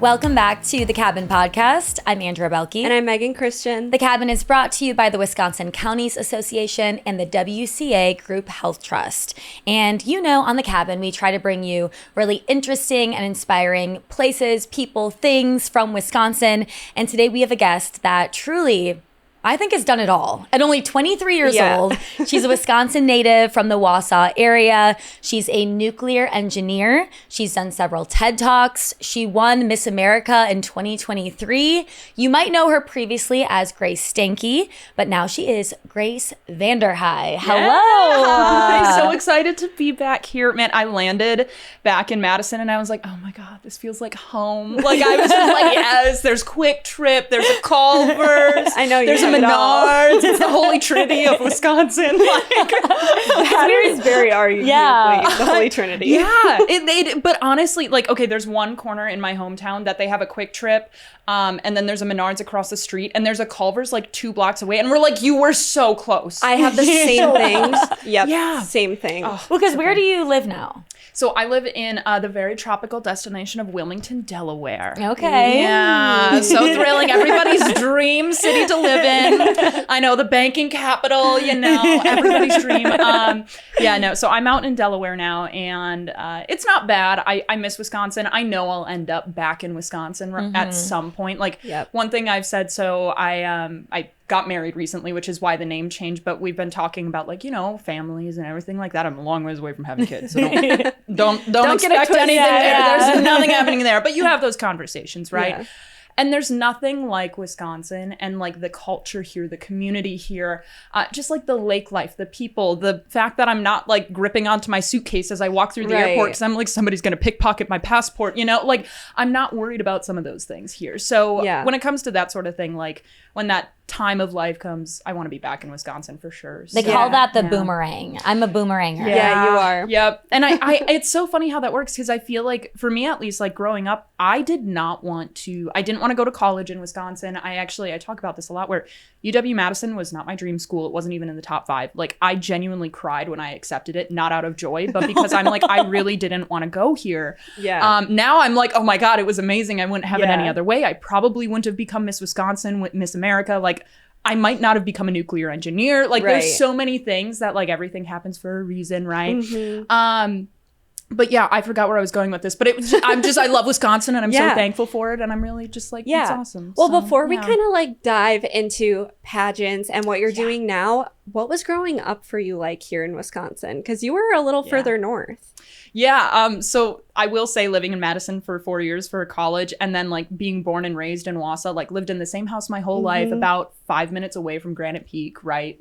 Welcome back to The Cabin Podcast. I'm Andrea Belke. And I'm Megan Christian. The Cabin is brought to you by the Wisconsin Counties Association and the WCA Group Health Trust. And you know, on The Cabin, we try to bring you really interesting and inspiring places, people, things from Wisconsin. And today we have a guest that truly, I think, has done it all. At only 23 years old, she's a Wisconsin native from the Wausau area. She's a nuclear engineer. She's done several TED Talks. She won Miss America in 2023. You might know her previously as Grace Stanke, but now she is Grace Vanderhei. Hello. Hi. So excited to be back here. Man, I landed back in Madison and I was like, oh my God, this feels like home. Like I was just like, yes, there's Quick Trip, there's a Culver's. I know, there's a Menards. It's the Holy Trinity of Wisconsin. Like, that is very arguably the Holy Trinity. Yeah. But honestly, like, okay, there's one corner in my hometown that they have a Quick Trip. And then there's a Menards across the street, and there's a Culver's like 2 blocks away. And we're like, you were so close. I have the same things. Yep. Yeah. Same thing. Well, because where do you live now? So I live in the very tropical destination of Wilmington, Delaware. Okay. Yeah, so thrilling. Everybody's dream city to live in. I know, the banking capital, you know, everybody's dream. So I'm out in Delaware now, and it's not bad. I miss Wisconsin. I know I'll end up back in Wisconsin at some point. Like, one thing I've said, so I got married recently, which is why the name changed, but we've been talking about, like, you know, families and everything like that. I'm a long ways away from having kids, so don't expect anything there. There's nothing happening there, but you have those conversations, right? Yeah. And there's nothing like Wisconsin and like the culture here, the community here, just like the lake life, the people, the fact that I'm not like gripping onto my suitcase as I walk through the airport because I'm like, somebody's going to pickpocket my passport, you know, like I'm not worried about some of those things here. So when it comes to that sort of thing, like when that time of life comes, I want to be back in Wisconsin for sure. They call that the boomerang. I'm a boomeranger. Yeah, you are. Yep. And I it's so funny how that works, because I feel like, for me at least, like growing up, I didn't want to go to college in Wisconsin. I talk about this a lot, where UW-Madison was not my dream school. It wasn't even in the top 5. Like, I genuinely cried when I accepted it, not out of joy, but because I'm like, I really didn't want to go here. Yeah. Now I'm like, oh my God, it was amazing. I wouldn't have it any other way. I probably wouldn't have become Miss Wisconsin with Miss America. Like, I might not have become a nuclear engineer. Like, there's so many things that, like, everything happens for a reason, right? Mm-hmm. But yeah, I forgot where I was going with this, but it was I love Wisconsin, and I'm so thankful for it, and I'm really just like, it's awesome. Well, so, before we kind of like dive into pageants and what you're doing now, what was growing up for you like here in Wisconsin? Because you were a little further north. Yeah. So I will say, living in Madison for 4 years for college, and then like being born and raised in Wausau, like lived in the same house my whole life, about 5 minutes away from Granite Peak, right?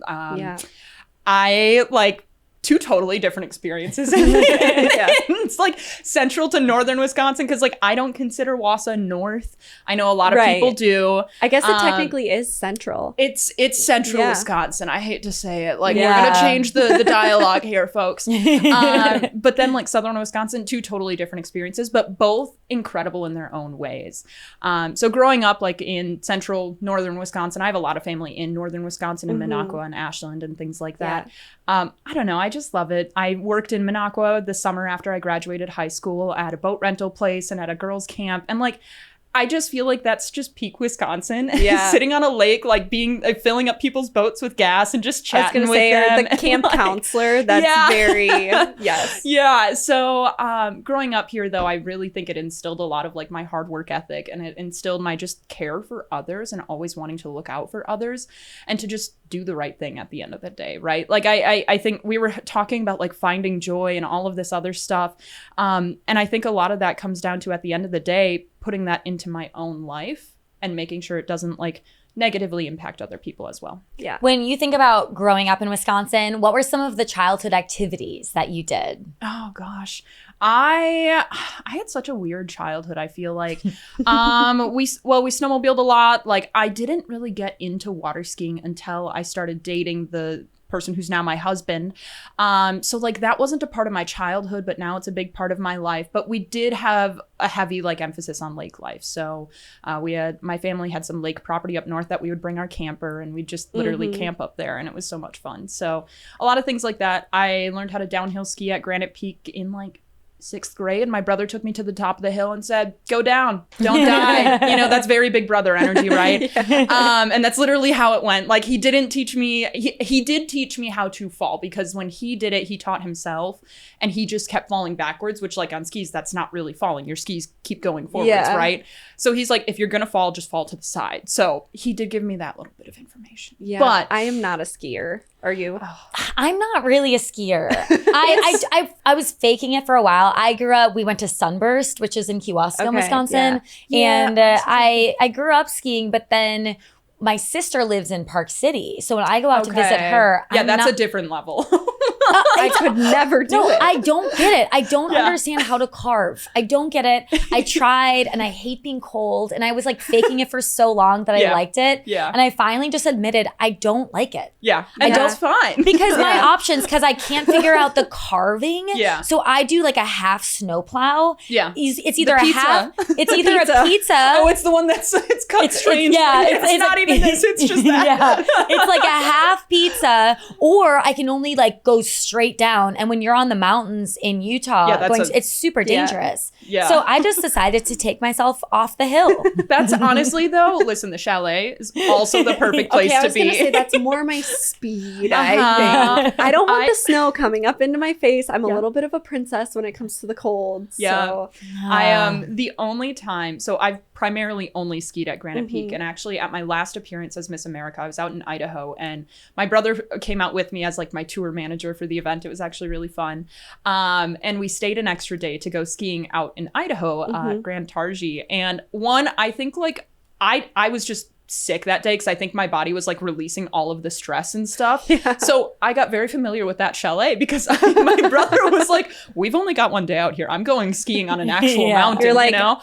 I like 2 totally different experiences. It's like central to northern Wisconsin, because like I don't consider Wausau north. I know a lot of people do. I guess it technically is central. It's central Wisconsin. I hate to say it. Like, we're gonna change the dialogue here, folks. But then like southern Wisconsin, 2 totally different experiences, but both incredible in their own ways. So growing up like in central northern Wisconsin, I have a lot of family in northern Wisconsin, in Minocqua and Ashland and things like that. I don't know. I just love it. I worked in Minocqua the summer after I graduated high school at a boat rental place and at a girls' camp. And like, I just feel like that's just peak Wisconsin. Sitting on a lake, like filling up people's boats with gas and just chatting with them. The camp counselor. That's very, Yeah. So growing up here, though, I really think it instilled a lot of like my hard work ethic, and it instilled my just care for others and always wanting to look out for others and to just do the right thing at the end of the day, right? Like I think we were talking about like finding joy and all of this other stuff. And I think a lot of that comes down to, at the end of the day, putting that into my own life and making sure it doesn't like negatively impact other people as well. Yeah. When you think about growing up in Wisconsin, what were some of the childhood activities that you did? Oh gosh. I had such a weird childhood, I feel like. We snowmobiled a lot. Like, I didn't really get into water skiing until I started dating the person who's now my husband. So like that wasn't a part of my childhood, but now it's a big part of my life. But we did have a heavy like emphasis on lake life. So my family had some lake property up north that we would bring our camper, and we'd just literally camp up there, and it was so much fun. So a lot of things like that. I learned how to downhill ski at Granite Peak in like 6th grade, my brother took me to the top of the hill and said, go down, don't die. You know, that's very big brother energy, right? And that's literally how it went. Like, he didn't teach me, he did teach me how to fall, because when he did it, he taught himself, and he just kept falling backwards, which, like, on skis, that's not really falling. Your skis keep going forwards, right? So he's like, if you're gonna fall, just fall to the side. So he did give me that little bit of information. Yeah, but I am not a skier. Are you? I'm not really a skier. I was faking it for a while. I grew up, we went to Sunburst, which is in Kewaskum, Wisconsin. Yeah. And I grew up skiing, but then my sister lives in Park City. So when I go out to visit her, that's a different level. I could never do it. I don't get it. I don't understand how to carve. I don't get it. I tried, and I hate being cold, and I was like faking it for so long that I liked it. Yeah. And I finally just admitted I don't like it. Yeah. And that's fine. Because my options, because I can't figure out the carving. Yeah. So I do like a half snowplow. Yeah. It's either a pizza. half, it's either a pizza. Oh, it's the one that's, it's cut strange. It's not even this, it's just that. Yeah. It's like a half pizza, or I can only like go straight down. And when you're on the mountains in Utah, it's super dangerous. Yeah. So I just decided to take myself off the hill. That's honestly, though, listen, the chalet is also the perfect place to be. I was going to say that's more my speed, I think. I don't want the snow coming up into my face. I'm a little bit of a princess when it comes to the cold. Yeah. So. The only time, so I've primarily only skied at Granite Peak, and actually at my last appearance as Miss America, I was out in Idaho, and my brother came out with me as like my tour manager for the event. It was actually really fun. And we stayed an extra day to go skiing out in Idaho, Grand Targhee. And I think like I was just sick that day because I think my body was like releasing all of the stress and stuff. Yeah. So I got very familiar with that chalet because my brother was like, we've only got one day out here. I'm going skiing on an actual mountain. You're like, you know?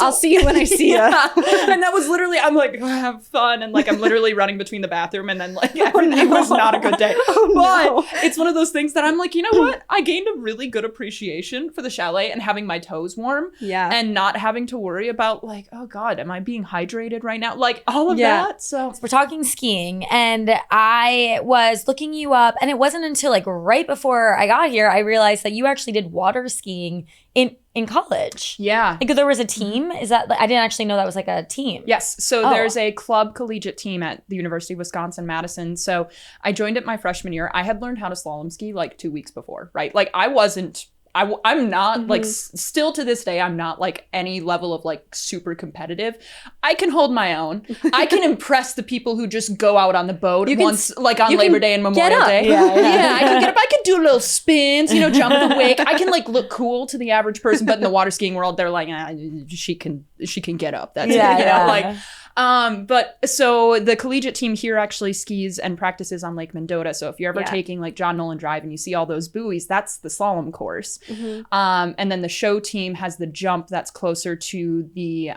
I'll see you when I see you. And that was literally, I'm like, oh, have fun. And like, I'm literally running between the bathroom, and then like, everything was not a good day. But it's one of those things that I'm like, you know what? I gained a really good appreciation for the chalet and having my toes warm. Yeah. And not having to worry about like, oh God, am I being hydrated right now? Like all of that. So we're talking skiing, and I was looking you up, and it wasn't until like right before I got here I realized that you actually did water skiing in college. Yeah. Like there was a team? Is that, I didn't actually know that was like a team. Yes. So there's a club collegiate team at the University of Wisconsin, Madison. So I joined it my freshman year. I had learned how to slalom ski like 2 weeks before, right? Like I'm not like still to this day, I'm not like any level of like super competitive. I can hold my own. I can impress the people who just go out on the boat once, like on Labor Day and Memorial Day. Yeah, I can get up. I can do little spins, you know, jump the wake. I can like look cool to the average person, but in the water skiing world, they're like, she can get up. That's it. You know, like. But so the collegiate team here actually skis and practices on Lake Mendota. So if you're ever taking like John Nolan Drive and you see all those buoys, that's the slalom course. And then the show team has the jump that's closer to the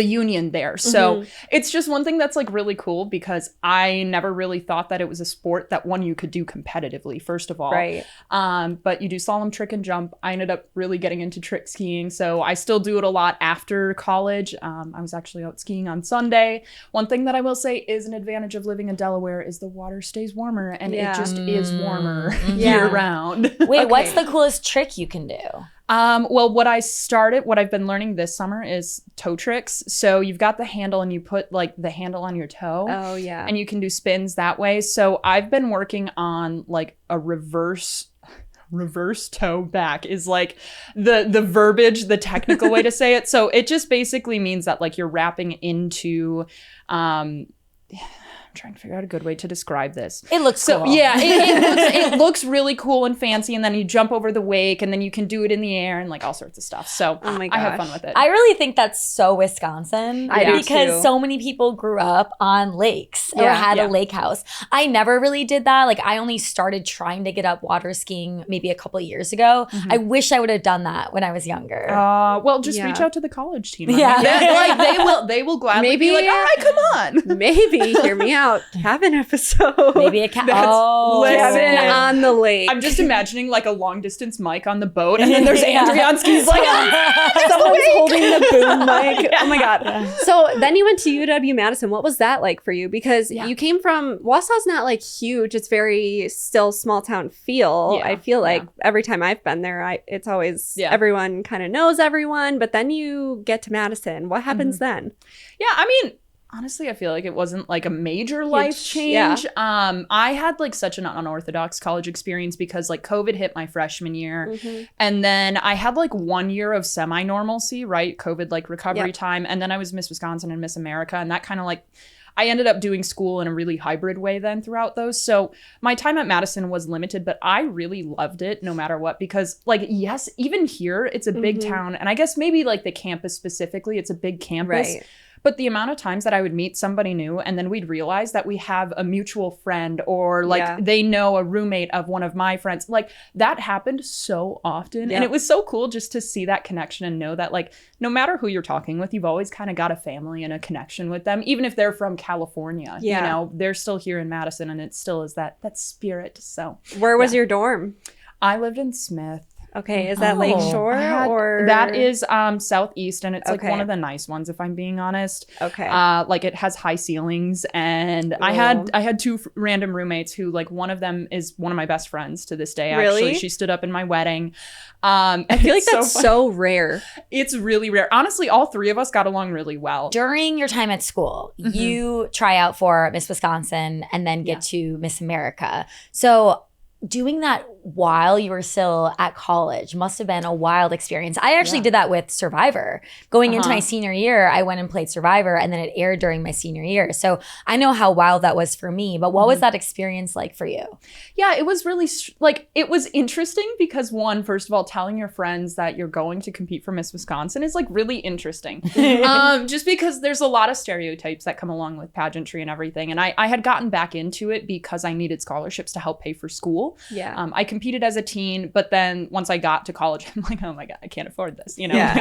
Union there. So it's just one thing that's like really cool because I never really thought that it was a sport that you could do competitively, first of all. Right. But you do slalom, trick, and jump. I ended up really getting into trick skiing. So I still do it a lot after college. I was actually out skiing on Sunday. One thing that I will say is an advantage of living in Delaware is the water stays warmer, and it just is warmer year round. Wait, what's the coolest trick you can do? Well, what I've been learning this summer is toe tricks. So you've got the handle and you put like the handle on your toe. Oh yeah. And you can do spins that way. So I've been working on like a reverse toe back is like the verbiage, the technical way to say it. So it just basically means that like you're wrapping into, I'm trying to figure out a good way to describe this. It looks cool. Yeah, it looks really cool and fancy, and then you jump over the wake, and then you can do it in the air and like all sorts of stuff. So I have fun with it. I really think that's so Wisconsin. I do because too. so many people grew up on lakes or had a lake house. I never really did that. Like I only started trying to get up water skiing maybe a couple of years ago. I wish I would have done that when I was younger. Well, just reach out to the college team. Yeah. Like they will gladly be like, all right, come on. Maybe hear me out. out cabin episode. Maybe a Cabin on the lake. I'm just imagining like a long distance mic on the boat, and then there's Andriansky's like, someone's holding the boom mic. Oh my God. So then you went to UW-Madison. What was that like for you? Because you came from, Wausau's not like huge. It's very still small town feel. I feel like every time I've been there, it's always everyone kind of knows everyone. But then you get to Madison. What happens then? Yeah, I mean, honestly, I feel like it wasn't like a major life change. I had like such an unorthodox college experience because like COVID hit my freshman year. And then I had like 1 year of semi-normalcy, right? COVID like recovery time. And then I was Miss Wisconsin and Miss America. And that kind of like, I ended up doing school in a really hybrid way then throughout those. So my time at Madison was limited, but I really loved it no matter what, because like, yes, even here, it's a big town. And I guess maybe like the campus specifically, it's a big campus. Right. But the amount of times that I would meet somebody new and then we'd realize that we have a mutual friend or like they know a roommate of one of my friends, like that happened so often. And it was so cool just to see that connection and know that like, no matter who you're talking with, you've always kind of got a family and a connection with them, even if they're from California, you know, they're still here in Madison and it still is that spirit. So where was your dorm? I lived in Smith. Okay, is that Lakeshore or? That is southeast, and it's like one of the nice ones, if I'm being honest. Okay. Like it has high ceilings, and I had two random roommates who like one of them is one of my best friends to this day. Actually, she stood up in my wedding. I feel like that's so rare. It's really rare. Honestly, all three of us got along really well. During your time at school, you try out for Miss Wisconsin and then get to Miss America. So doing that while you were still at college must have been a wild experience. I actually did that with Survivor. Going into my senior year, I went and played Survivor, and then it aired during my senior year. So I know how wild that was for me, but what was that experience like for you? Yeah, it was really, like, it was interesting because one, first of all, telling your friends that you're going to compete for Miss Wisconsin is like really interesting. Just because there's a lot of stereotypes that come along with pageantry and everything. And I had gotten back into it because I needed scholarships to help pay for school. Yeah. I competed as a teen, but then once I got to college, I'm like, oh my God, I can't afford this, you know? Yeah.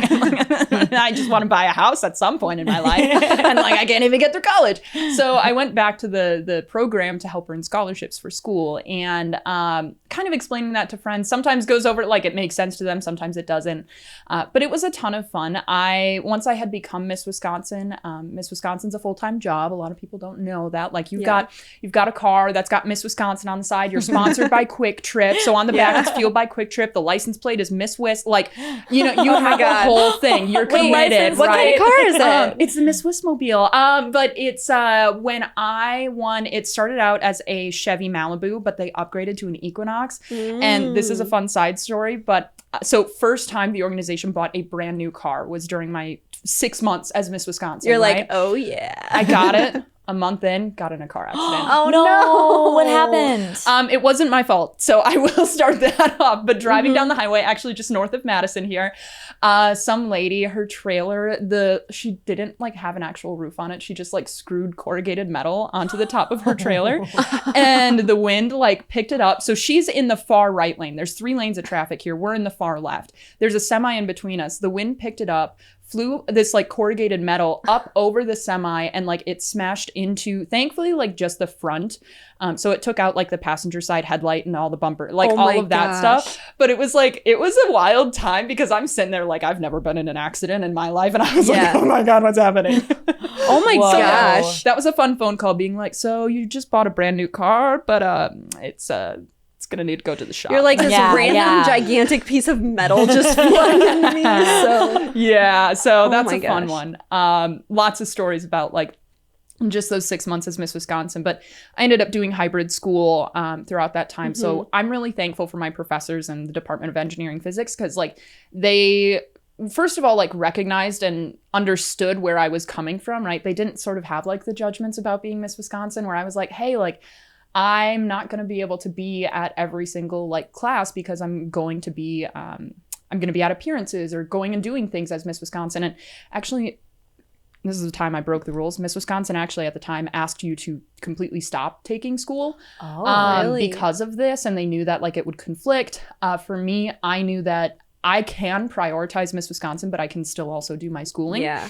I just want to buy a house at some point in my life. And like, I can't even get through college. So I went back to the program to help earn scholarships for school, and kind of explaining that to friends sometimes goes over, like it makes sense to them, sometimes it doesn't. But it was a ton of fun. Once I had become Miss Wisconsin, Miss Wisconsin's a full-time job. A lot of people don't know that. Like you've got a car that's got Miss Wisconsin on the side. You're sponsored by Quick Trip. So on the back it's fueled by Quick Trip. The license plate is Miss Wis. Like, you know, you have a whole thing. You're committed. What kind of car is it? It's the Miss Wismobile. But it's when I won, it started out as a Chevy Malibu, but they upgraded to an Equinox. And this is a fun side story, but so first time the organization bought a brand new car was during my 6 months as Miss Wisconsin. You're right? Like, oh yeah. I got it. A month in, got in a car accident. Oh no! What happened? It wasn't my fault, so I will start that off. But driving down the highway, actually just north of Madison here, some lady, her trailer, she didn't like have an actual roof on it. She just like screwed corrugated metal onto the top of her trailer, and the wind like picked it up. So she's in the far right lane. There's 3 lanes of traffic here. We're in the far left. There's a semi in between us. The wind picked it up, flew this like corrugated metal up over the semi, and like it smashed into, thankfully, like just the front. So it took out like the passenger side headlight and all the bumper, like all of that stuff. But it was a wild time because I'm sitting there like, I've never been in an accident in my life. And I was like, oh my God, what's happening? Oh my gosh. That was a fun phone call being like, so you just bought a brand new car, but it's gonna need to go to the shop. You're like this random gigantic piece of metal just flung at me. So that's a fun one. Lots of stories about like just those 6 months as Miss Wisconsin, but I ended up doing hybrid school throughout that time. So I'm really thankful for my professors in the Department of Engineering Physics, because like they first of all like recognized and understood where I was coming from, right? They didn't sort of have like the judgments about being Miss Wisconsin where I was like, hey, like I'm not going to be able to be at every single like class because I'm going to be at appearances or going and doing things as Miss Wisconsin. And actually, this is the time I broke the rules. Miss Wisconsin actually at the time asked you to completely stop taking school really? Because of this. And they knew that like it would conflict. For me, I knew that I can prioritize Miss Wisconsin, but I can still also do my schooling. Yeah.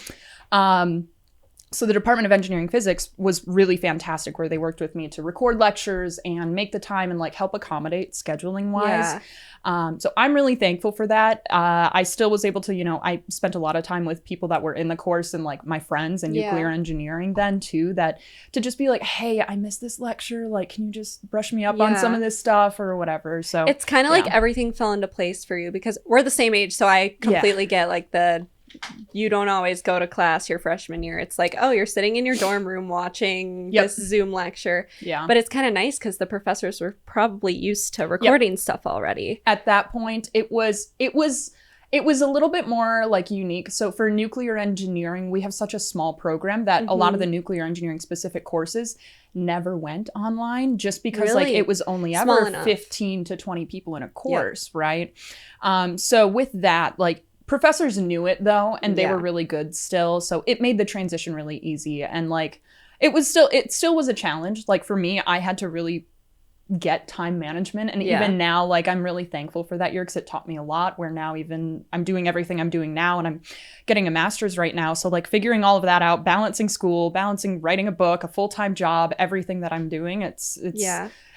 So the Department of Engineering Physics was really fantastic, where they worked with me to record lectures and make the time and like help accommodate scheduling wise. So I'm really thankful for that. I still was able to, I spent a lot of time with people that were in the course and like my friends in nuclear engineering then too, that to just be like, hey, I missed this lecture. Like, can you just brush me up on some of this stuff or whatever? So it's kind of like everything fell into place for you because we're the same age. So I completely get like you don't always go to class your freshman year. It's like, oh, you're sitting in your dorm room watching this Zoom lecture. Yeah. But it's kind of nice because the professors were probably used to recording stuff already. At that point, it was a little bit more like unique. So for nuclear engineering, we have such a small program that a lot of the nuclear engineering specific courses never went online just because like it was only ever 15 to 20 people in a course, right? So with that, like, professors knew it though, and they were really good still. So it made the transition really easy. And like, it still was a challenge. Like for me, I had to really get time management. And even now, like I'm really thankful for that year because it taught me a lot, where now even I'm doing everything I'm doing now and I'm getting a master's right now. So like figuring all of that out, balancing school, balancing writing a book, a full-time job, everything that I'm doing,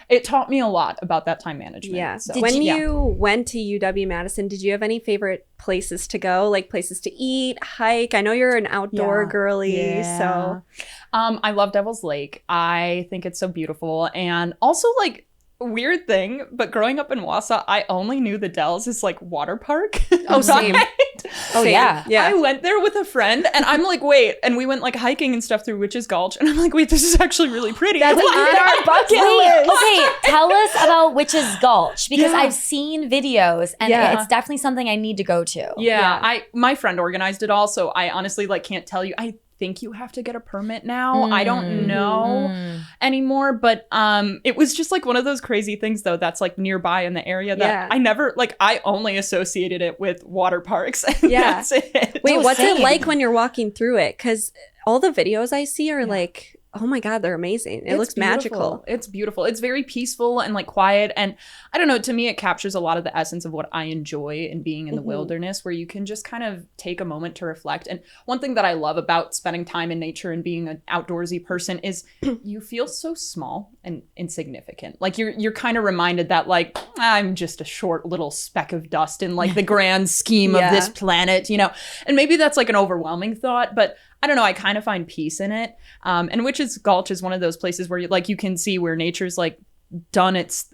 it taught me a lot about that time management. Yeah. So. When you went to UW-Madison, did you have any favorite places to go? Like places to eat, hike? I know you're an outdoor girly, so. I love Devil's Lake. I think it's so beautiful. And also like, weird thing, but growing up in Wausau, I only knew the Dells as like water park. Oh, same. Oh, yeah. I went there with a friend and I'm like, wait, and we went like hiking and stuff through Witch's Gulch. And I'm like, wait, this is actually really pretty. That's on our bucket list. Okay, tell us about Witch's Gulch because I've seen videos and it's definitely something I need to go to. Yeah. My friend organized it all. So I honestly like can't tell you. I think you have to get a permit now. I don't know anymore, but it was just like one of those crazy things though that's like nearby in the area that I never like I only associated it with water parks and that's it. Wait, what's it like when you're walking through it? Because all the videos I see are like, oh my God, they're amazing. It looks magical. It's beautiful. It's very peaceful and like quiet. And I don't know, to me, it captures a lot of the essence of what I enjoy in being in the wilderness, where you can just kind of take a moment to reflect. And one thing that I love about spending time in nature and being an outdoorsy person is you feel so small and insignificant. Like you're kind of reminded that like, I'm just a short little speck of dust in like the grand scheme of this planet, and maybe that's like an overwhelming thought, but I don't know, I kind of find peace in it. And Witch's Gulch is one of those places where you can see where nature's like done its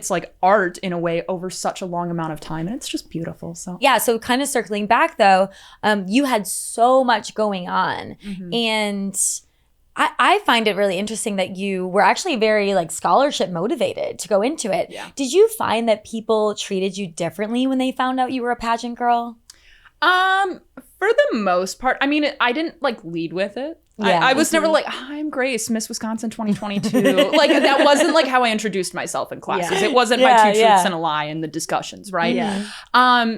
like art in a way over such a long amount of time, and it's just beautiful. So so kind of circling back though, you had so much going on, and I find it really interesting that you were actually very like scholarship motivated to go into it. Did you find that people treated you differently when they found out you were a pageant girl? For the most part, I mean, I didn't like lead with it. I was never like, hi, I'm Grace, Miss Wisconsin 2022. Like that wasn't like how I introduced myself in classes. It wasn't my two truths and a lie in the discussions, right?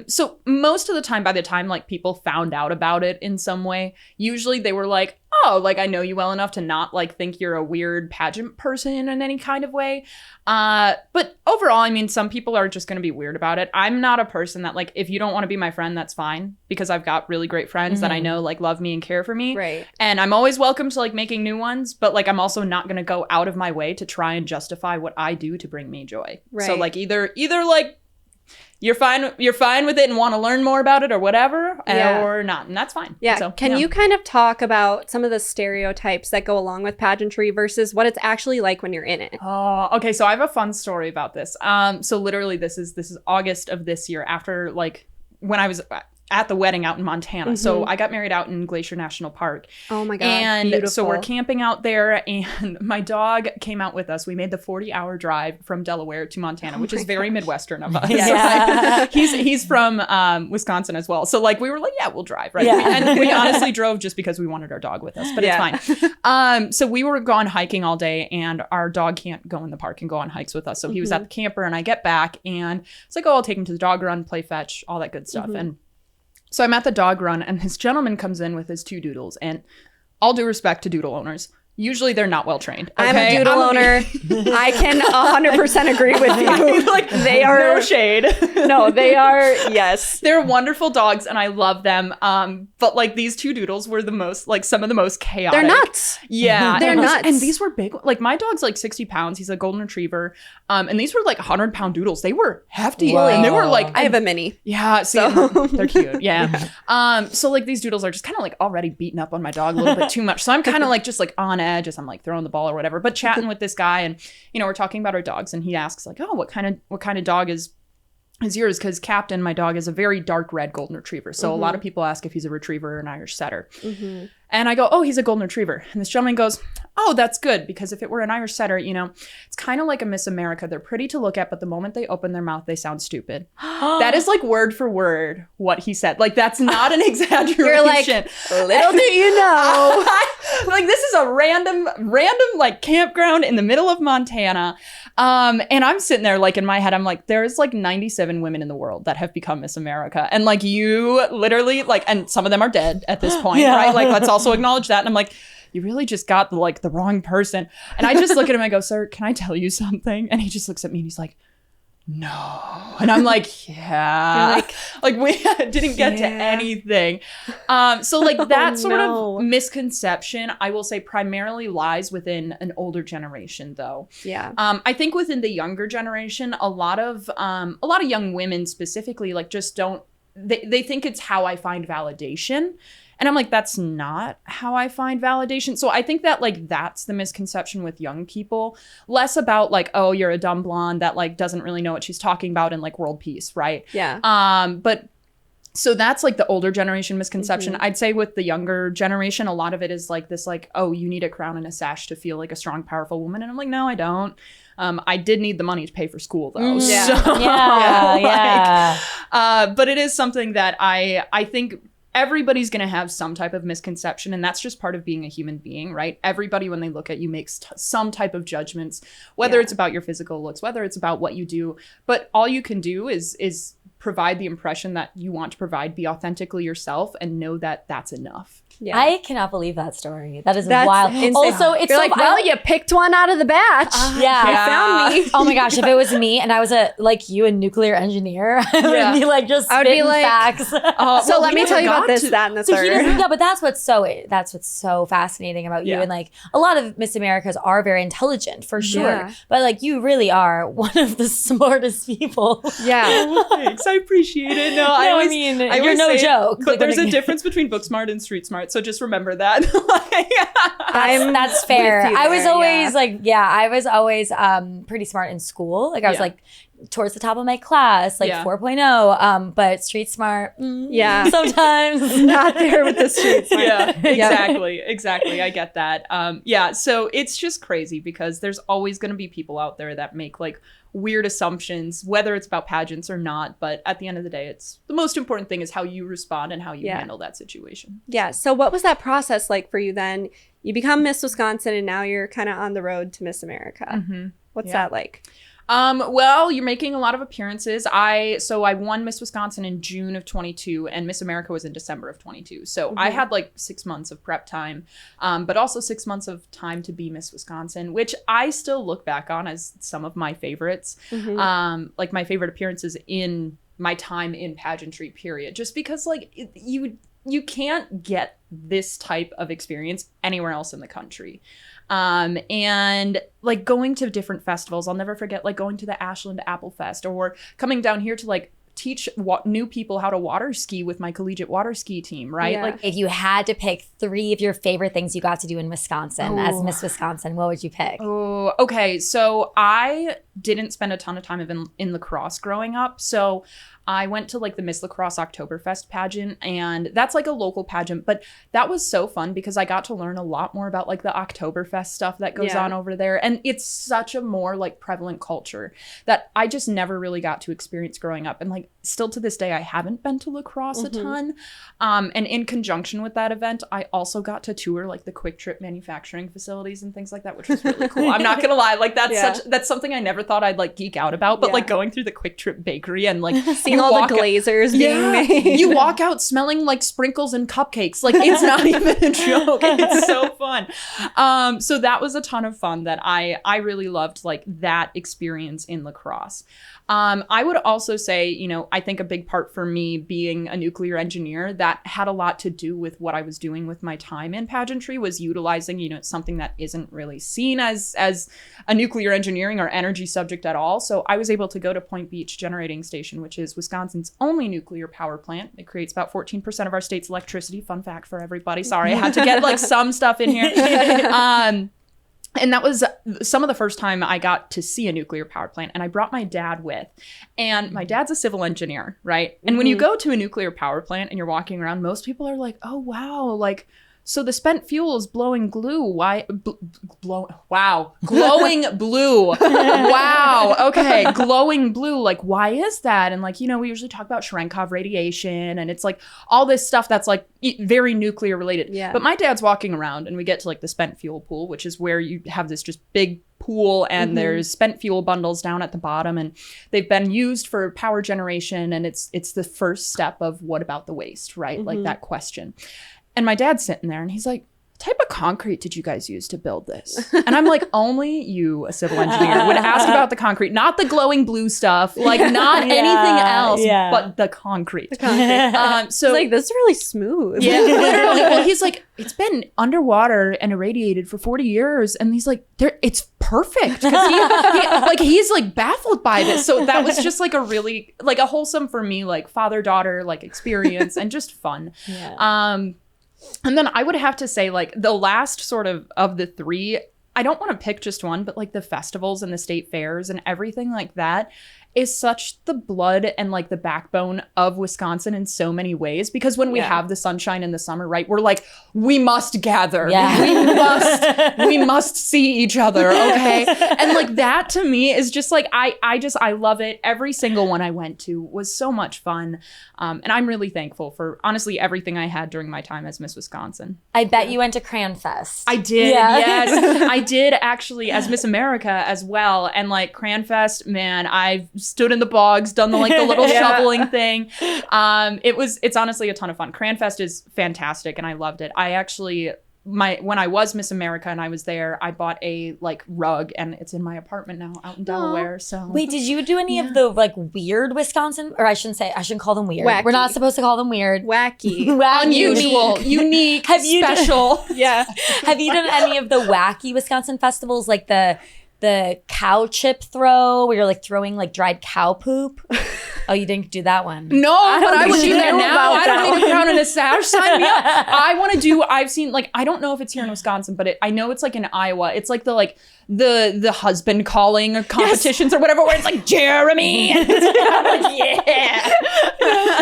So most of the time, by the time like people found out about it in some way, usually they were like, oh, like I know you well enough to not like think you're a weird pageant person in any kind of way. But overall, I mean, some people are just going to be weird about it. I'm not a person that like, if you don't want to be my friend, that's fine, because I've got really great friends that I know like love me and care for me. Right. And I'm always welcome to like making new ones, but like I'm also not going to go out of my way to try and justify what I do to bring me joy. Right. So like either like you're fine with it and want to learn more about it or whatever, or not, and that's fine. So, can you kind of talk about some of the stereotypes that go along with pageantry versus what it's actually like when you're in it? Oh, okay. So I have a fun story about this. So literally this is August of this year, after like when I was at the wedding out in Montana. So I got married out in Glacier National Park. Oh my God, and beautiful. So we're camping out there, and my dog came out with us. We made the 40-hour drive from Delaware to Montana, which is very Midwestern of us. Like, he's from Wisconsin as well. So like we were like, yeah, we'll drive, right? And we honestly drove just because we wanted our dog with us, but it's fine. So we were gone hiking all day, and our dog can't go in the park and go on hikes with us. So he was at the camper, and I get back, and it's like, oh, I'll take him to the dog run, play fetch, all that good stuff. And so I'm at the dog run, and this gentleman comes in with his two doodles, and all due respect to doodle owners, Usually they're not well trained. I'm a doodle owner. I can 100% agree with you. Like they are no shade. No, they are. Yes, they're wonderful dogs, and I love them. But like these two doodles were the most like some of the most chaotic. They're nuts. Yeah, they're nuts. And these were big. Like my dog's like 60 pounds. He's a golden retriever. And these were like 100-pound doodles. They were hefty, and they were like. I have a mini. Yeah, so they're cute. Yeah. So like these doodles are just kind of like already beaten up on my dog a little bit too much. So I'm kind of like just like on edge as I'm like throwing the ball or whatever, but chatting with this guy, and we're talking about our dogs, and he asks like, oh, what kind of dog is yours? Because Captain, my dog, is a very dark red golden retriever. So a lot of people ask if he's a retriever or an Irish setter. And I go, oh, he's a golden retriever. And this gentleman goes, oh, that's good. Because if it were an Irish setter, it's kind of like a Miss America. They're pretty to look at, but the moment they open their mouth, they sound stupid. That is like word for word what he said. Like, that's not an exaggeration. You're like, little do you know. Like, this is a random like campground in the middle of Montana. And I'm sitting there like in my head, I'm like, there's like 97 women in the world that have become Miss America. And like you literally like, and some of them are dead at this point, right? Like, let's also acknowledge that. And I'm like, you really just got the wrong person. And I just look at him and I go, sir, can I tell you something? And he just looks at me and he's like, no. And I'm like, yeah. Like we didn't get to anything. So like that sort of misconception, I will say, primarily lies within an older generation, though. Yeah. I think within the younger generation, a lot of young women specifically, like just don't. They think it's how I find validation. And I'm like, that's not how I find validation. So I think that like that's the misconception with young people. Less about like, oh, you're a dumb blonde that like doesn't really know what she's talking about in like world peace, right? Yeah. But so that's like the older generation misconception. I'd say with the younger generation, a lot of it is like this like, oh, you need a crown and a sash to feel like a strong, powerful woman. And I'm like, no, I don't. I did need the money to pay for school though. Yeah. So, Yeah. But it is something that I think everybody's going to have some type of misconception, and that's just part of being a human being, right? Everybody, when they look at you, makes some type of judgments, whether it's about your physical looks, whether it's about what you do. But all you can do is provide the impression that you want to provide, be authentically yourself, and know that that's enough. Yeah. I cannot believe that story. That's wild. Insane. Also, it's You're so like, well, you picked one out of the batch. Yeah. You found me. Oh my gosh, if it was me and I was a nuclear engineer, I would be like just I would be spitting like, facts. So let me tell you about this, that, and the So third. but that's what's so fascinating about you. And like a lot of Miss Americas are very intelligent for sure. Yeah. But like you really are one of the smartest people. Yeah. Thanks, I appreciate it. No, I mean, you're no joke. But there's a difference between book smart and street smart, so just remember that. That's fair. I was always pretty smart in school. Like I was like towards the top of my class, like 4.0. But street smart, sometimes not there with the street smart. Yeah, exactly. I get that. So it's just crazy because there's always going to be people out there that make like weird assumptions, whether it's about pageants or not. But at the end of the day, it's the most important thing is how you respond and how you handle that situation. Yeah. So what was that process like for you then? You become Miss Wisconsin and now you're kind of on the road to Miss America. What's that like? Well, you're making a lot of appearances. I won Miss Wisconsin in June of 22 and Miss America was in December of 22. So I had like 6 months of prep time, but also 6 months of time to be Miss Wisconsin, which I still look back on as some of my favorites. Like my favorite appearances in my time in pageantry, period. Just because like you can't get this type of experience anywhere else in the country. And like going to different festivals, I'll never forget like going to the Ashland Apple Fest or coming down here to like teach new people how to water ski with my collegiate water ski team, right? Yeah. Like if you had to pick 3 of your favorite things you got to do in Wisconsin as Miss Wisconsin, what would you pick? Oh, okay. So I didn't spend a ton of time in lacrosse growing up. So I went to like the Miss Lacrosse Oktoberfest pageant, and that's like a local pageant, but that was so fun because I got to learn a lot more about like the Oktoberfest stuff that goes on over there. And it's such a more like prevalent culture that I just never really got to experience growing up. And like still to this day, I haven't been to lacrosse a ton. And in conjunction with that event, I also got to tour like the Quick Trip manufacturing facilities and things like that, which was really cool. I'm not gonna lie, like that's something I never thought thought I'd like geek out about, but like going through the Quick Trip bakery and like seeing all the glazers being made. You walk out smelling like sprinkles and cupcakes. Like it's not even a joke. It's so fun. So that was a ton of fun that I really loved, like that experience in lacrosse. I would also say, you know, I think a big part for me being a nuclear engineer that had a lot to do with what I was doing with my time in pageantry was utilizing, you know, something that isn't really seen as a nuclear engineering or energy subject at all. So I was able to go to Point Beach Generating Station, which is Wisconsin's only nuclear power plant. It creates about 14% of our state's electricity. Fun fact for everybody. Sorry, I had to get like some stuff in here. And that was some of the first time I got to see a nuclear power plant, and I brought my dad with. And my dad's a civil engineer, right? And when you go to a nuclear power plant and you're walking around, most people are like, oh, wow, like, so the spent fuel is blowing glue. Why? Wow. Glowing blue. Wow. Okay. Glowing blue. Like, why is that? And like, you know, we usually talk about Cherenkov radiation, and it's like all this stuff that's like very nuclear related. Yeah. But my dad's walking around and we get to like the spent fuel pool, which is where you have this just big pool and there's spent fuel bundles down at the bottom, and they've been used for power generation. And it's the first step of what about the waste, right? Like that question. And my dad's sitting there and he's like, what type of concrete did you guys use to build this? And I'm like, only you, a civil engineer, would ask about the concrete, not the glowing blue stuff, like not anything else, but the concrete. So it's like, this is really smooth. Yeah, literally. Well, he's like, it's been underwater and irradiated for 40 years. And he's like, it's perfect. Because he's like baffled by this. So that was just like a really, like a wholesome for me, like father-daughter, like experience and just fun. Yeah. And then I would have to say, like, the last sort of the three, I don't want to pick just one, but like the festivals and the state fairs and everything like that is such the blood and like the backbone of Wisconsin in so many ways. Because when we have the sunshine in the summer, right, we're like, we must gather. Yeah. We must see each other. Okay. And like that to me is just like, I love it. Every single one I went to was so much fun. And I'm really thankful for honestly everything I had during my time as Miss Wisconsin. I bet you went to Cran Fest. I did. Yeah. Yes. I did actually as Miss America as well. And like Cran Fest, man, I've stood in the bogs, done the little shoveling thing. It's honestly a ton of fun. Cran Fest is fantastic and I loved it. I actually when I was Miss America and I was there, I bought a like rug and it's in my apartment now out in Delaware. So wait, did you do any of the like weird Wisconsin, or I shouldn't call them weird. Wacky. We're not supposed to call them weird. Wacky. Unusual, unique, special. Yeah. Have you done any of the wacky Wisconsin festivals, like the cow chip throw where you're like throwing like dried cow poop? Oh, you didn't do that one. No, but I would do that now. I don't need a crown and a sash. Sign me up. I've seen, like, I don't know if it's here in Wisconsin, but I know it's like in Iowa. It's like the husband calling competitions or whatever, where it's like Jeremy. And I'm like, yeah.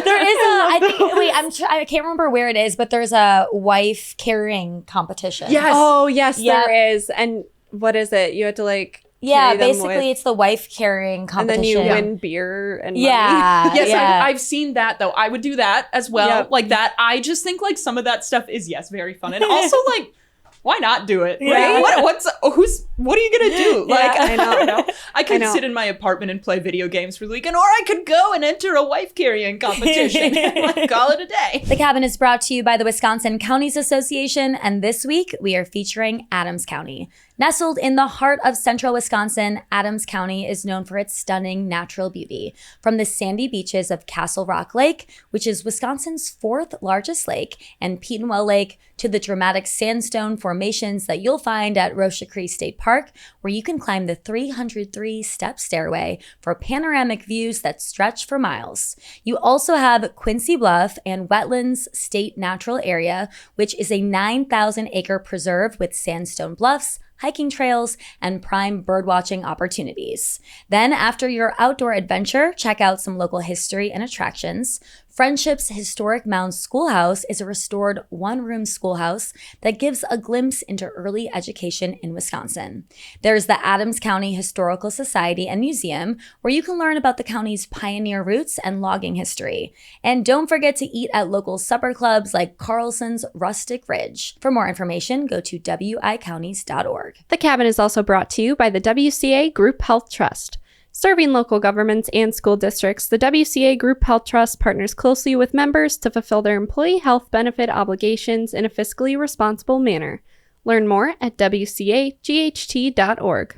There is I can't remember where it is, but there's a wife carrying competition. Yes. Oh, yes, there is. And what is it? You had to like... Yeah, basically it's the wife carrying competition. And then you win beer and money. Yes, I've seen that though. I would do that as well. Yep. Like that. I just think like some of that stuff is very fun. And also like, why not do it? Right? What are you gonna do? Like, I don't know. I could sit in my apartment and play video games for the weekend, or I could go and enter a wife carrying competition and like call it a day. The Cabin is brought to you by the Wisconsin Counties Association, and this week we are featuring Adams County. Nestled in the heart of central Wisconsin, Adams County is known for its stunning natural beauty. From the sandy beaches of Castle Rock Lake, which is Wisconsin's fourth largest lake, and Petenwell Lake, to the dramatic sandstone formations that you'll find at Rochecree State Park, where you can climb the 303-step stairway for panoramic views that stretch for miles. You also have Quincy Bluff and Wetlands State Natural Area, which is a 9,000-acre preserve with sandstone bluffs, hiking trails, and prime birdwatching opportunities. Then, after your outdoor adventure, check out some local history and attractions. Friendship's Historic Mound Schoolhouse is a restored one-room schoolhouse that gives a glimpse into early education in Wisconsin. There's the Adams County Historical Society and Museum, where you can learn about the county's pioneer roots and logging history. And don't forget to eat at local supper clubs like Carlson's Rustic Ridge. For more information, go to wicounties.org. www.wcagroup.org. The Cabin is also brought to you by the WCA Group Health Trust. Serving local governments and school districts, the WCA Group Health Trust partners closely with members to fulfill their employee health benefit obligations in a fiscally responsible manner. Learn more at wcaght.org.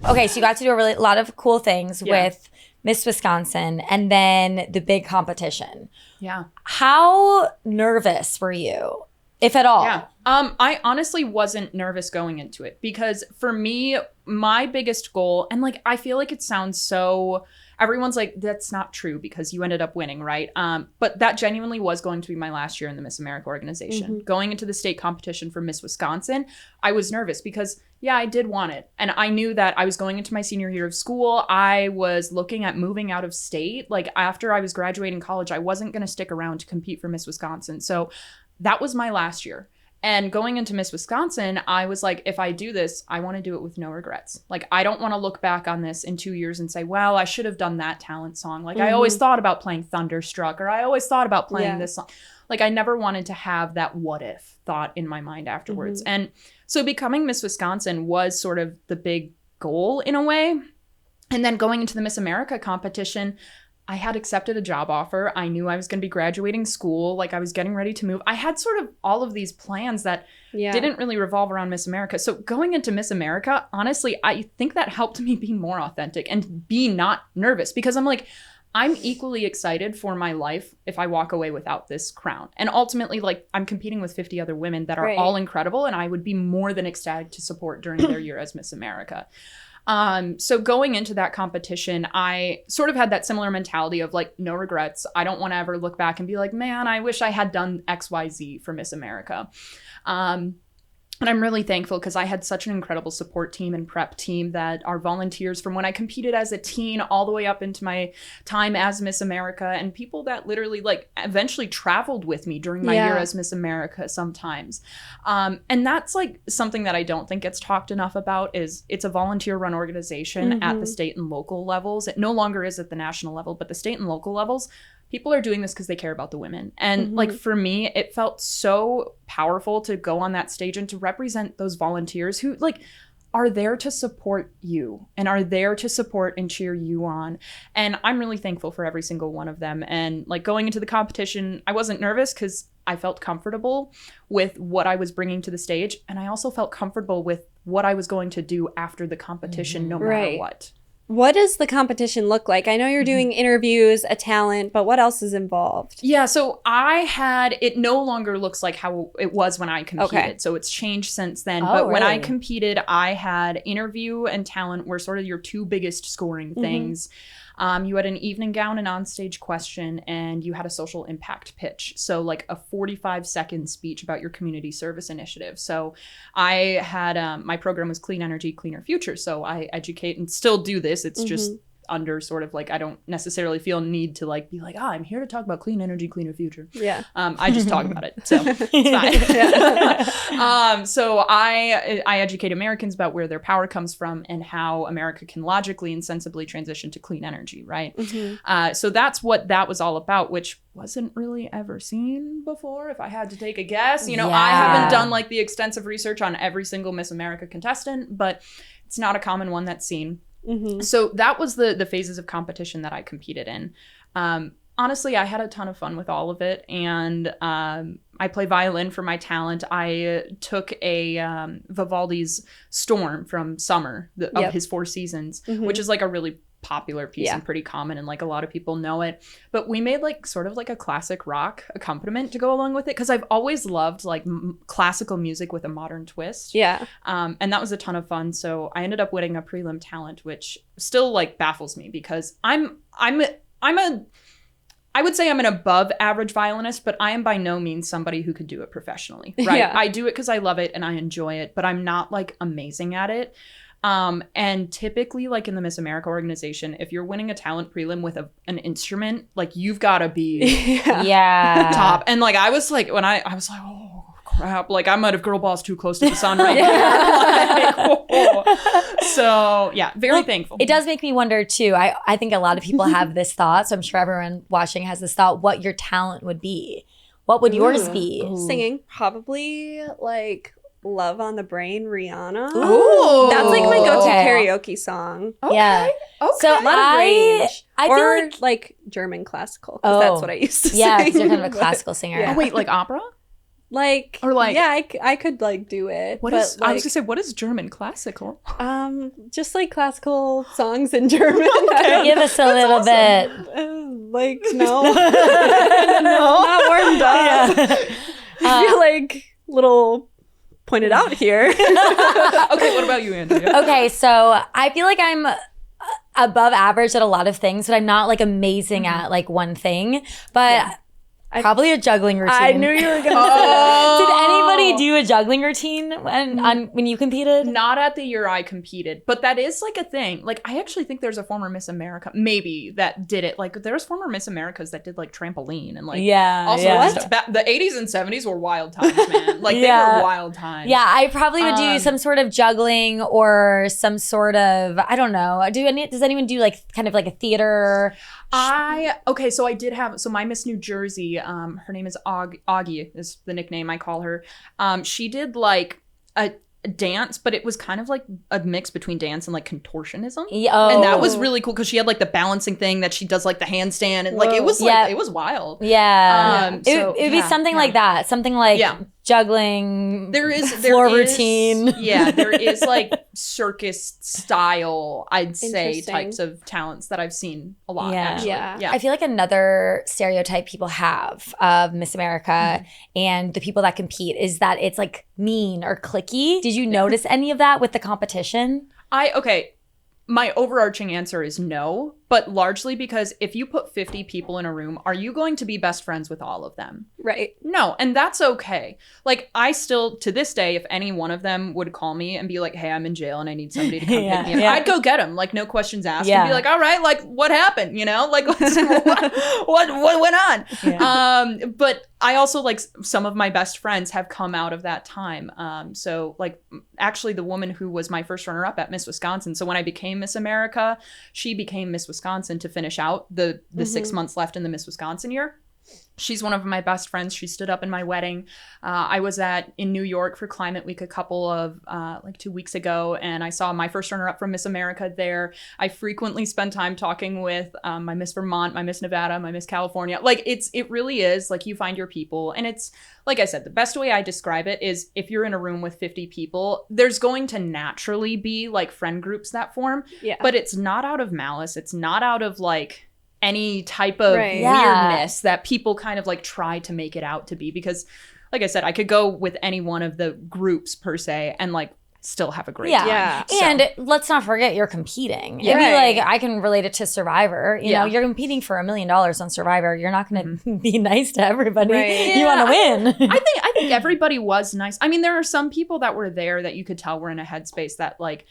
Okay, so you got to do a lot of cool things with Miss Wisconsin and then the big competition. Yeah. How nervous were you, if at all? Yeah. I honestly wasn't nervous going into it because for me, my biggest goal, and like, I feel like it sounds so, everyone's like, that's not true because you ended up winning, right? But that genuinely was going to be my last year in the Miss America organization. Mm-hmm. Going into the state competition for Miss Wisconsin, I was nervous because I did want it. And I knew that I was going into my senior year of school. I was looking at moving out of state. Like after I was graduating college, I wasn't going to stick around to compete for Miss Wisconsin. So that was my last year. And going into Miss Wisconsin, I was like, if I do this, I want to do it with no regrets. Like, I don't want to look back on this in 2 years and say, well, I should have done that talent song. Like, I always thought about playing Thunderstruck, or I always thought about playing this song. Like, I never wanted to have that what if thought in my mind afterwards. And so becoming Miss Wisconsin was sort of the big goal in a way. And then going into the Miss America competition, I had accepted a job offer. I knew I was going to be graduating school. Like I was getting ready to move. I had sort of all of these plans that didn't really revolve around Miss America. So going into Miss America, honestly, I think that helped me be more authentic and be not nervous because I'm like, I'm equally excited for my life if I walk away without this crown. And ultimately, like I'm competing with 50 other women that are all incredible. And I would be more than ecstatic to support during their year as Miss America. So going into that competition, I sort of had that similar mentality of like, no regrets. I don't want to ever look back and be like, man, I wish I had done XYZ for Miss America. And I'm really thankful because I had such an incredible support team and prep team that are volunteers from when I competed as a teen all the way up into my time as Miss America, and people that literally like eventually traveled with me during my year as Miss America sometimes. And that's like something that I don't think gets talked enough about is it's a volunteer run organization at the state and local levels. It no longer is at the national level, but the state and local levels. People are doing this because they care about the women. And like for me, it felt so powerful to go on that stage and to represent those volunteers who like are there to support you and are there to support and cheer you on. And I'm really thankful for every single one of them. And like going into the competition, I wasn't nervous because I felt comfortable with what I was bringing to the stage. And I also felt comfortable with what I was going to do after the competition, no matter what. What does the competition look like? I know you're doing interviews, a talent, but what else is involved? Yeah, so it no longer looks like how it was when I competed. Okay. So it's changed since then. But when I competed, I had interview and talent were sort of your two biggest scoring things. You had an evening gown and onstage question, and you had a social impact pitch. So like a 45-second speech about your community service initiative. So I had, my program was Clean Energy, Cleaner Future. So I educate and still do this. It's just under sort of like, I don't necessarily feel a need to like be like, I'm here to talk about clean energy, cleaner future. Yeah. I just talk about it. So it's fine. So I educate Americans about where their power comes from and how America can logically and sensibly transition to clean energy, right? So that's what that was all about, which wasn't really ever seen before, if I had to take a guess. You know, I haven't done like the extensive research on every single Miss America contestant, but it's not a common one that's seen. So that was the phases of competition that I competed in. Honestly, I had a ton of fun with all of it. And I play violin for my talent. I took a Vivaldi's Storm from Summer of his Four Seasons, which is like a really popular piece and pretty common, and like a lot of people know it. But we made like sort of like a classic rock accompaniment to go along with it, because I've always loved like classical music with a modern twist. And that was a ton of fun. So I ended up winning a prelim talent, which still like baffles me because I would say I'm an above average violinist, but I am by no means somebody who could do it professionally, right? I do it because I love it and I enjoy it, but I'm not like amazing at it. And typically like in the Miss America organization, if you're winning a talent prelim with an instrument, like you've got to be top. And like, I was like, when I was like, oh crap, like I might have girl bossed too close to the sun right now. Like, so yeah, very thankful. It does make me wonder too. I think a lot of people have this thought. So I'm sure everyone watching has this thought, what your talent would be. What would yours be? Singing, probably like Love on the Brain, Rihanna. Ooh. That's like my go-to Okay. karaoke song. Okay. Yeah. Okay. So A lot of range. I or feel like German classical, because that's what I used to yeah, sing. because you're kind of a classical singer. Yeah. Oh, wait, like opera? Or yeah, I could like do it. What but is? I was gonna say, what is German classical? just like classical songs in German. Give us a little bit. Like no, not warmed up. I feel like little pointed out here. Okay, what about you, Andrea? Okay, so I feel like I'm above average at a lot of things, but I'm not like amazing at like one thing. But probably a juggling routine. I knew you were gonna Did anybody do a juggling routine when you competed? Not at the year I competed, but that is like a thing. Like, I actually think there's a former Miss America, maybe, that did it. Like, there's former Miss Americas that did like trampoline and like all sorts of stuff. The 80s and 70s were wild times, man. Like, they were wild times. Yeah, I probably would do some sort of juggling or some sort of, I don't know. Does anyone do like kind of like a theater? So I did have, so my Miss New Jersey, her name is Augie is the nickname I call her. She did like a dance, but it was kind of like a mix between dance and like contortionism. And that was really cool because she had like the balancing thing that she does like the handstand and like it was like, it was wild. Yeah. It would be something like that. Something like juggling. There is floor routine. Yeah, there is like circus style, I'd say, types of talents that I've seen a lot. Actually. Yeah. I feel like another stereotype people have of Miss America and the people that compete is that it's like mean or cliquey. Did you notice any of that with the competition? My overarching answer is no, but largely because if you put 50 people in a room, are you going to be best friends with all of them? Right. No, and that's okay. Like, I still, to this day, if any one of them would call me and be like, hey, I'm in jail and I need somebody to come pick me up, I'd go get him, like, no questions asked, and be like, all right, like, what happened, you know? Like, what went on? Yeah. But I also, like, some of my best friends have come out of that time. So, like, actually, the woman who was my first runner-up at Miss Wisconsin, so when I became Miss America, she became Miss Wisconsin to finish out the 6 months left in the Miss Wisconsin year. She's one of my best friends. She stood up in my wedding. I was in New York for Climate Week a couple of, 2 weeks ago, and I saw my first runner-up from Miss America there. I frequently spend time talking with my Miss Vermont, my Miss Nevada, my Miss California. Like, it really is, like, you find your people. And it's, like I said, the best way I describe it is if you're in a room with 50 people, there's going to naturally be, like, friend groups that form. Yeah. But it's not out of malice. It's not out of, like, any type of weirdness that people kind of like try to make it out to be, because like I said, I could go with any one of the groups per se and like still have a great time. Yeah. And let's not forget you're competing. Yeah. It'd be like, I can relate it to Survivor. You know, you're competing for $1 million on Survivor. You're not going to be nice to everybody. Right. You want to win. I think everybody was nice. I mean, there are some people that were there that you could tell were in a headspace that like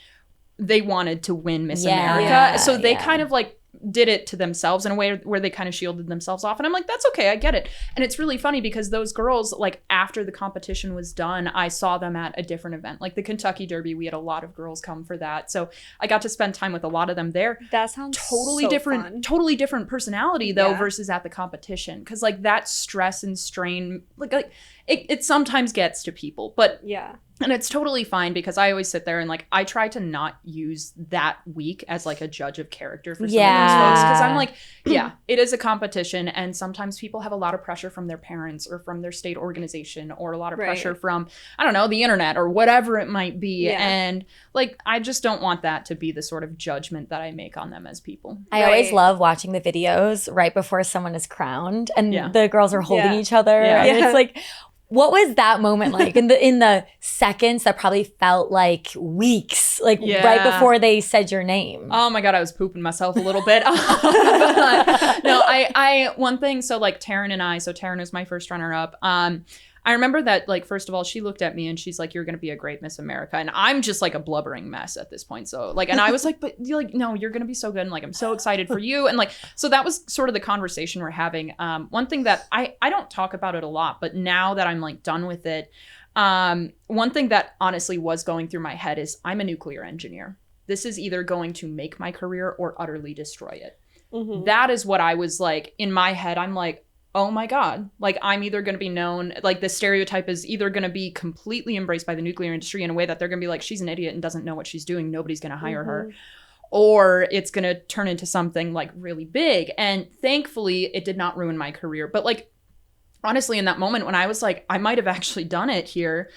they wanted to win Miss America. So they kind of like did it to themselves in a way where they kind of shielded themselves off. And I'm like, that's okay, I get it. And it's really funny because those girls, like after the competition was done, I saw them at a different event. Like the Kentucky Derby, we had a lot of girls come for that. So I got to spend time with a lot of them there. That sounds totally different, fun. Totally different personality though, versus at the competition. Cause like that stress and strain, like it sometimes gets to people, but and it's totally fine because I always sit there and like I try to not use that week as like a judge of character for some of those folks, because I'm like, it is a competition and sometimes people have a lot of pressure from their parents or from their state organization or a lot of pressure from, I don't know, the internet or whatever it might be. And like I just don't want that to be the sort of judgment that I make on them as people. I always love watching the videos right before someone is crowned and the girls are holding each other. And it's like, what was that moment like in the seconds that probably felt like weeks, like right before they said your name? Oh my God, I was pooping myself a little bit. But, no, I one thing, so like Taryn and I, so Taryn is my first runner up. I remember that, like, first of all, she looked at me and she's like, you're going to be a great Miss America. And I'm just like a blubbering mess at this point. So like, and I was like, but you're like, no, you're going to be so good. And like, I'm so excited for you. And like, so that was sort of the conversation we're having. One thing that I don't talk about it a lot, but now that I'm like done with it, one thing that honestly was going through my head is I'm a nuclear engineer. This is either going to make my career or utterly destroy it. Mm-hmm. That is what I was like in my head. I'm like, oh my God, like I'm either going to be known, like the stereotype is either going to be completely embraced by the nuclear industry in a way that they're going to be like, she's an idiot and doesn't know what she's doing. Nobody's going to hire her. Or it's going to turn into something like really big. And thankfully it did not ruin my career. But like, honestly, in that moment when I was like, I might have actually done it here,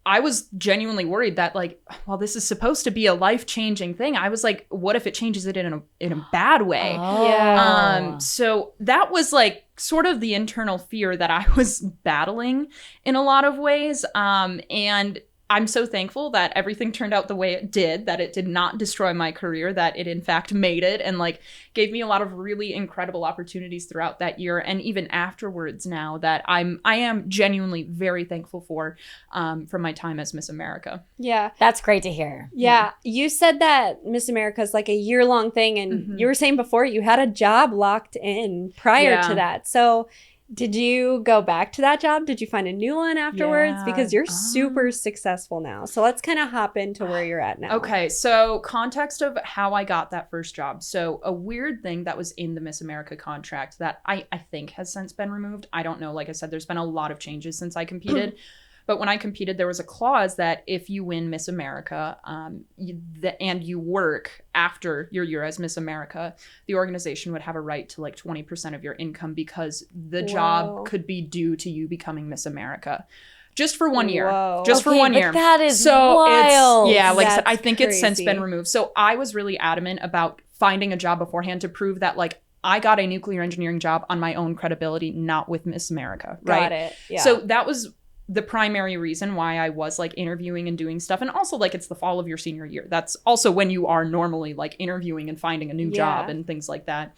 I was genuinely worried that like, well, this is supposed to be a life-changing thing. I was like, what if it changes it in a bad way? Oh. Yeah. So that was like sort of the internal fear that I was battling in a lot of ways. And I'm so thankful that everything turned out the way it did, that it did not destroy my career, that it in fact made it and like gave me a lot of really incredible opportunities throughout that year. And even afterwards now that I am genuinely very thankful for from my time as Miss America. Yeah. That's great to hear. Yeah. You said that Miss America is like a year-long thing. And you were saying before you had a job locked in prior to that. So did you go back to that job? Did you find a new one afterwards? Yeah. Because you're super successful now. So let's kind of hop into where you're at now. Okay, so context of how I got that first job. So a weird thing that was in the Miss America contract that I think has since been removed. I don't know. Like I said, there's been a lot of changes since I competed. But when I competed, there was a clause that if you win Miss America and you work after your year as Miss America, the organization would have a right to like 20% of your income because the job could be due to you becoming Miss America. Just for 1 year. Whoa. Just for 1 year. That is wild. Yeah, like I said, That's I think it's since crazy. been removed. So I was really adamant about finding a job beforehand to prove that like I got a nuclear engineering job on my own credibility, not with Miss America. Right? Got it. Yeah. So that was the primary reason why I was like interviewing and doing stuff. And also like it's the fall of your senior year. That's also when you are normally like interviewing and finding a new job and things like that.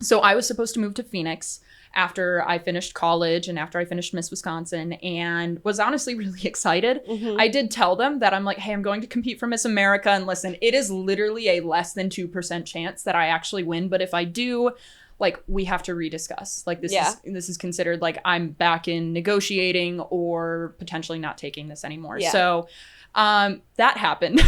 So I was supposed to move to Phoenix after I finished college and after I finished Miss Wisconsin and was honestly really excited. I did tell them that I'm like, hey, I'm going to compete for Miss America. And listen, it is literally a less than 2% chance that I actually win. But if I do, like we have to rediscuss. Like this is considered like I'm back in negotiating or potentially not taking this anymore. Yeah. So that happened.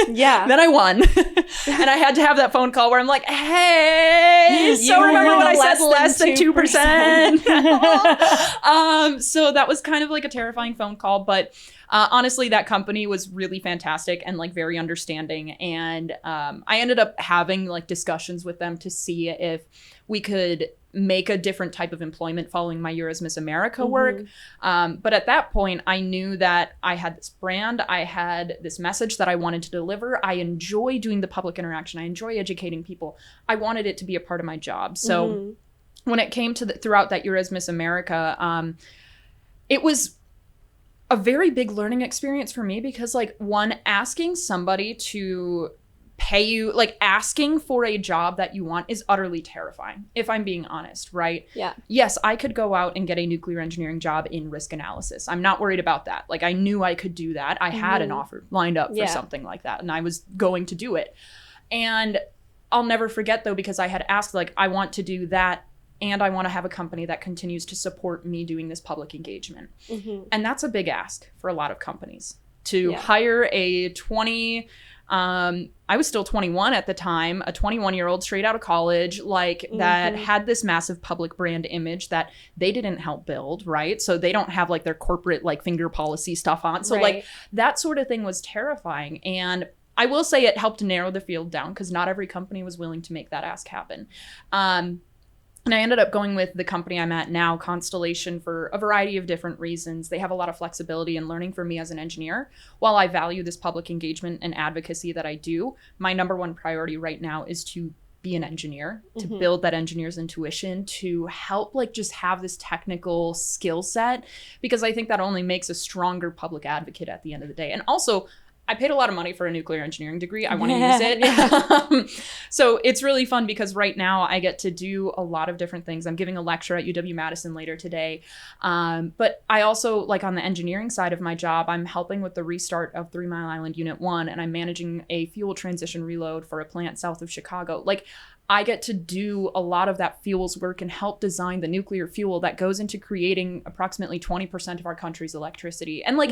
Yeah. Then I won. And I had to have that phone call where I'm like, hey, so remember when I said less than 2%? So that was kind of like a terrifying phone call. But honestly, that company was really fantastic and like very understanding. And I ended up having like discussions with them to see if we could make a different type of employment following my year as Miss America work. But at that point, I knew that I had this brand. I had this message that I wanted to deliver. I enjoy doing the public interaction. I enjoy educating people. I wanted it to be a part of my job. So when it came to throughout that year as Miss America, it was a very big learning experience for me because like one, asking somebody to pay you, like asking for a job that you want is utterly terrifying, if I'm being honest, right? Yeah. Yes, I could go out and get a nuclear engineering job in risk analysis. I'm not worried about that. Like I knew I could do that. I had an offer lined up for something like that and I was going to do it. And I'll never forget though, because I had asked like, I want to do that and I want to have a company that continues to support me doing this public engagement. And that's a big ask for a lot of companies to hire a I was still 21 at the time, a 21-year-old straight out of college, like that had this massive public brand image that they didn't help build, right? So they don't have like their corporate like finger policy stuff on. So like that sort of thing was terrifying. And I will say it helped narrow the field down because not every company was willing to make that ask happen. And I ended up going with the company I'm at now, Constellation, for a variety of different reasons. They have a lot of flexibility and learning for me as an engineer. While I value this public engagement and advocacy that I do, my number one priority right now is to be an engineer, to build that engineer's intuition, to help like just have this technical skill set, because I think that only makes a stronger public advocate at the end of the day. And also, I paid a lot of money for a nuclear engineering degree. I want to use it. So it's really fun because right now I get to do a lot of different things. I'm giving a lecture at UW-Madison later today. But I also, like on the engineering side of my job, I'm helping with the restart of 3 Mile Island Unit 1, and I'm managing a fuel transition reload for a plant south of Chicago. Like, I get to do a lot of that fuels work and help design the nuclear fuel that goes into creating approximately 20% of our country's electricity. And like,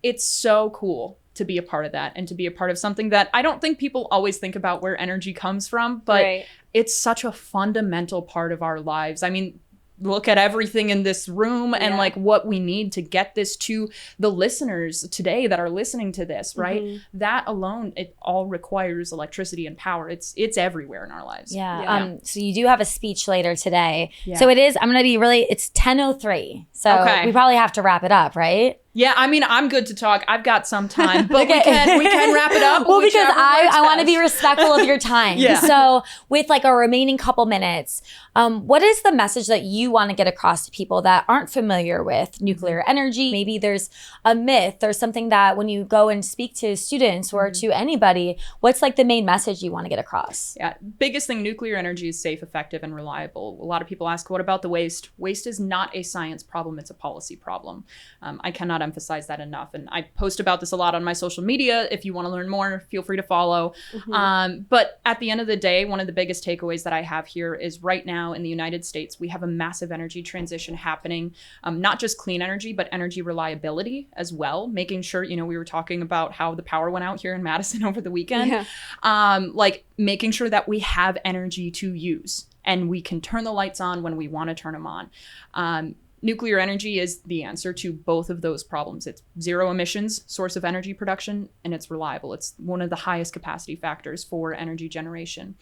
it's so cool to be a part of that and to be a part of something that I don't think people always think about where energy comes from, but it's such a fundamental part of our lives. I mean, look at everything in this room and like what we need to get this to the listeners today that are listening to this, right? That alone, it all requires electricity and power. It's everywhere in our lives. So you do have a speech later today. So it is, I'm going to be really, it's 10:03. So we probably have to wrap it up, right? Yeah, I mean, I'm good to talk. I've got some time, but we can wrap it up. Well, because I want to be respectful of your time. So with like a remaining couple minutes, what is the message that you want to get across to people that aren't familiar with nuclear energy? Maybe there's a myth or something that when you go and speak to students or to anybody, what's like the main message you want to get across? Yeah, biggest thing, nuclear energy is safe, effective, and reliable. A lot of people ask, what about the waste? Waste is not a science problem, it's a policy problem. I cannot emphasize that enough. And I post about this a lot on my social media. If you want to learn more, feel free to follow. But at the end of the day, one of the biggest takeaways that I have here is right now in the United States, we have a massive energy transition happening, not just clean energy, but energy reliability as well. Making sure, you know, we were talking about how the power went out here in Madison over the weekend. Like making sure that we have energy to use and we can turn the lights on when we want to turn them on. Nuclear energy is the answer to both of those problems. It's zero emissions source of energy production, and it's reliable. It's one of the highest capacity factors for energy generation.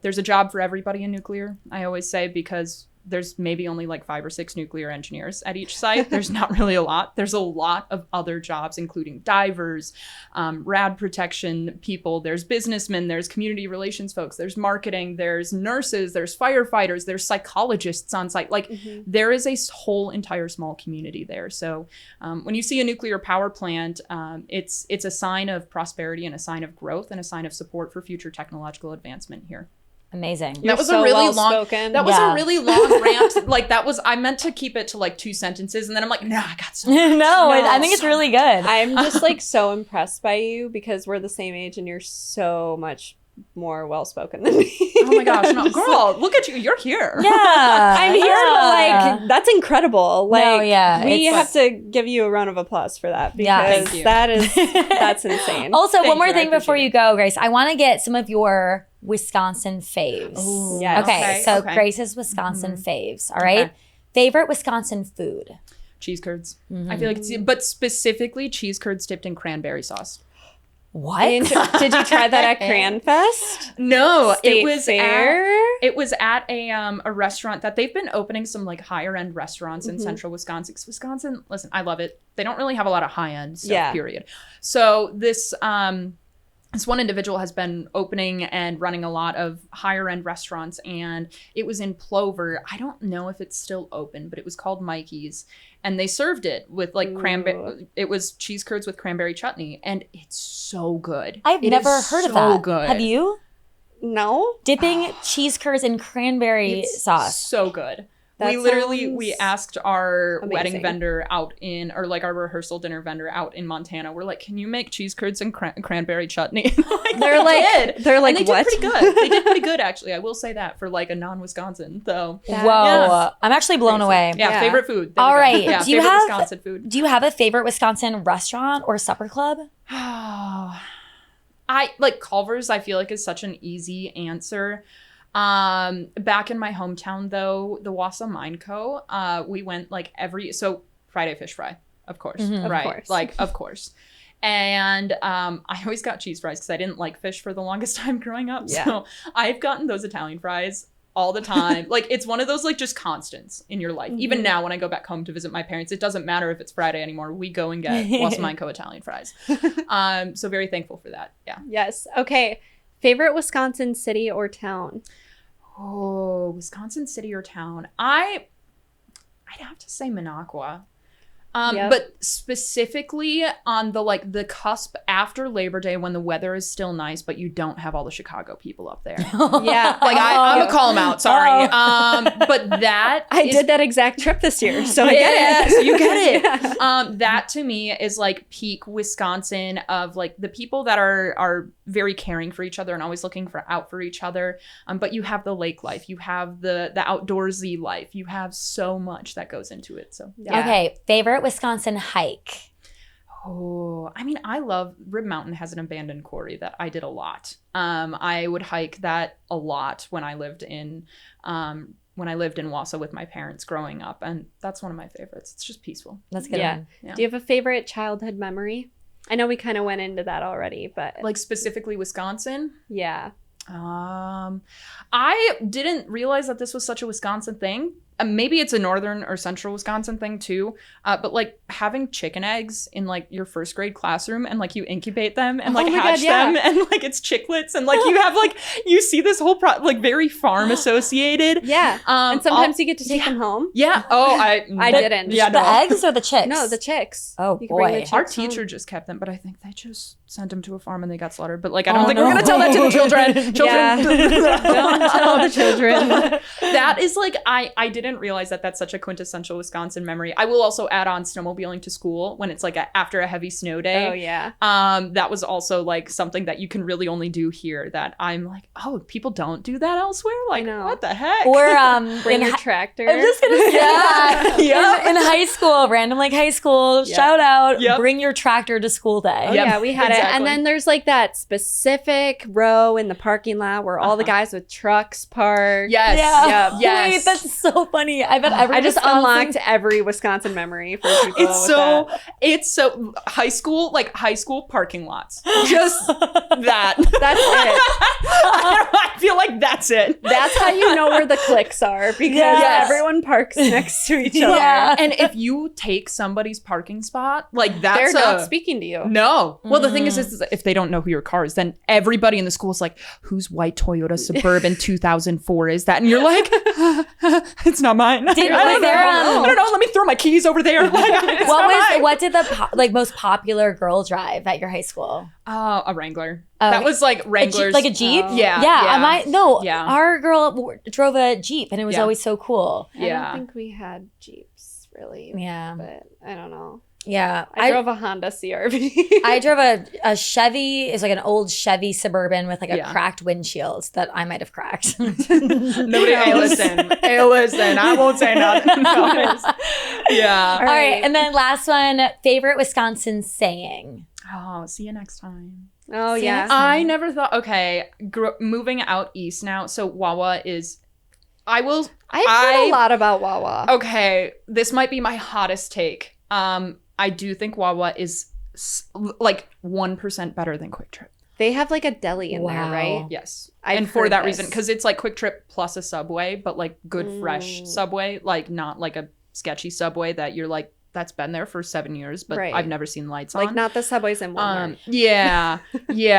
There's a job for everybody in nuclear, I always say, because there's maybe only like 5 or 6 nuclear engineers at each site. There's not really a lot. There's a lot of other jobs, including divers, rad protection people, there's businessmen, there's community relations folks, there's marketing, there's nurses, there's firefighters, there's psychologists on site. Like there is a whole entire small community there. So when you see a nuclear power plant, it's a sign of prosperity and a sign of growth and a sign of support for future technological advancement here. Amazing. That was so a really long That was a really long rant. Like that was, I meant to keep it to like 2 sentences, and then I'm like, nah, I got so much. I think it's really good. I'm just like so impressed by you because we're the same age and you're so much more well-spoken than me. Oh my gosh, no, girl, look at you, you're here. Yeah, I'm here, but like that's incredible. Like we it's have to give you a round of applause for that because that's insane. Also, one more thing before you go, Grace, I want to get some of your Wisconsin faves. Ooh, yes. Okay, Grace's Wisconsin faves. All right, favorite Wisconsin food? Cheese curds. I feel like but specifically cheese curds dipped in cranberry sauce. What? Did you try that at Cranfest? No, State Fair? It was at a restaurant that they've been opening some like higher end restaurants in central Wisconsin. Wisconsin, listen, I love it. They don't really have a lot of high end stuff, period. So this one individual has been opening and running a lot of higher end restaurants, and it was in Plover. I don't know if it's still open, but it was called Mikey's, and they served it with like cranberry. It was cheese curds with cranberry chutney, and it's so good. I've never heard of that. Good. Have you? No. Dipping cheese curds in cranberry sauce. So good. That we asked our amazing. wedding vendor out in, or like our rehearsal dinner vendor out in Montana. We're like, can you make cheese curds and cranberry chutney? They're like, and they what? did pretty good. They did pretty good, actually. I will say that for like a non-Wisconsin. So, whoa, I'm actually blown away. Yeah, favorite food. All right. Yeah, do you favorite have Wisconsin food? Do you have a favorite Wisconsin restaurant or supper club? I like Culver's. I feel like is such an easy answer. Back in my hometown though, the Wausau Mine Co. We went like Friday fish fry, of course, right? Of course. Like of course. And I always got cheese fries because I didn't like fish for the longest time growing up. Yeah. So I've gotten those Italian fries all the time. Like it's one of those like just constants in your life. Even now when I go back home to visit my parents, it doesn't matter if it's Friday anymore. We go and get Wausau Mine Co. Italian fries. So very thankful for that. Yeah. Yes. Okay. Favorite Wisconsin city or town? Oh, Wisconsin city or town? I'd have to say Minocqua. But specifically on the cusp after Labor Day when the weather is still nice, but you don't have all the Chicago people up there. Yeah. Like I'm gonna call them out, sorry. But that I did that exact trip this year, so I get get it. You get it. Yeah. That to me is like peak Wisconsin of like the people that are very caring for each other and always looking out for each other. But you have the lake life, you have the outdoorsy life, you have so much that goes into it. So yeah. Okay, favorite Wisconsin hike? Oh, I mean, I love Rib Mountain has an abandoned quarry that I did a lot. I would hike that a lot when I lived in when I lived in Wausau with my parents growing up, and that's one of my favorites. It's just peaceful. That's good. Yeah. Do you have a favorite childhood memory? I know we kind of went into that already, but Like specifically Wisconsin? yeah. I didn't realize that this was such a Wisconsin thing. Maybe it's a northern or central Wisconsin thing too. But like having chicken eggs in like your first grade classroom and like you incubate them and like hatch them and like it's chicklets and like you have like you see this whole like very farm associated. Yeah. And sometimes you get to take them home. Yeah. Oh, I didn't. Yeah, the eggs or the chicks? No, the chicks. Oh You can bring the boy. chicks our home. teacher just kept them, but I think they just sent them to a farm and they got slaughtered. But like I don't think we're gonna tell that to the children. Yeah. Don't tell the children. That is like I didn't realize that that's such a quintessential Wisconsin memory. I will also add on snowmobiling to school when it's like after a heavy snow day. Oh yeah. That was also like something that you can really only do here. That I'm like, oh, people don't do that elsewhere. Like, know. what the heck? Or Bring in your hi- tractor. I'm just gonna say that. Yeah. In high school, random like high school, shout out, Yep. bring your tractor to school day. Oh, Yep, yeah, we had it. exactly. And then there's like that specific row in the parking lot where all the guys with trucks park. Yes. Yeah. Yes. Wait, that's so funny. I bet every I just Wisconsin- unlocked every Wisconsin memory for people. It's so high school parking lots. Just that. That's it. I feel like that's it. That's how you know where the cliques are because Yes. everyone parks next to each other. Yeah. And if you take somebody's parking spot, like that's They're not speaking to you. No. Well, the thing is if they don't know who your car is, then everybody in the school is like, whose white Toyota Suburban 2004 is that? And you're like, it's not mine. I don't know. Let me throw my keys over there. Like, What did the most popular girl drive at your high school? a Wrangler. Oh, That was like Wranglers. Like a Jeep? Oh. Yeah. Yeah. Yeah. Our girl drove a Jeep and it was Yeah. always so cool. I Yeah. don't think we had Jeeps really. Yeah. But I don't know. Yeah. I drove a Honda CRV. I drove a Chevy. It's like an old Chevy Suburban with like a Yeah. cracked windshield that I might have cracked. Nobody, hey, listen. I won't say nothing. Yeah. All right. And then last one, favorite Wisconsin saying. Oh, see you next time. Oh See, yeah. I never thought, okay, moving out east now. So Wawa is, I've heard a lot about Wawa. Okay, this might be my hottest take. I do think Wawa is like 1% better than Quick Trip. They have like a deli in there, Wow. right? Yes. I've and for heard that this. reason, because it's like Quick Trip plus a Subway, but like good fresh Subway, like not like a sketchy Subway that you're like, that's been there for 7 years, but Right. I've never seen lights on. Like not the Subways in Walmart. Yeah.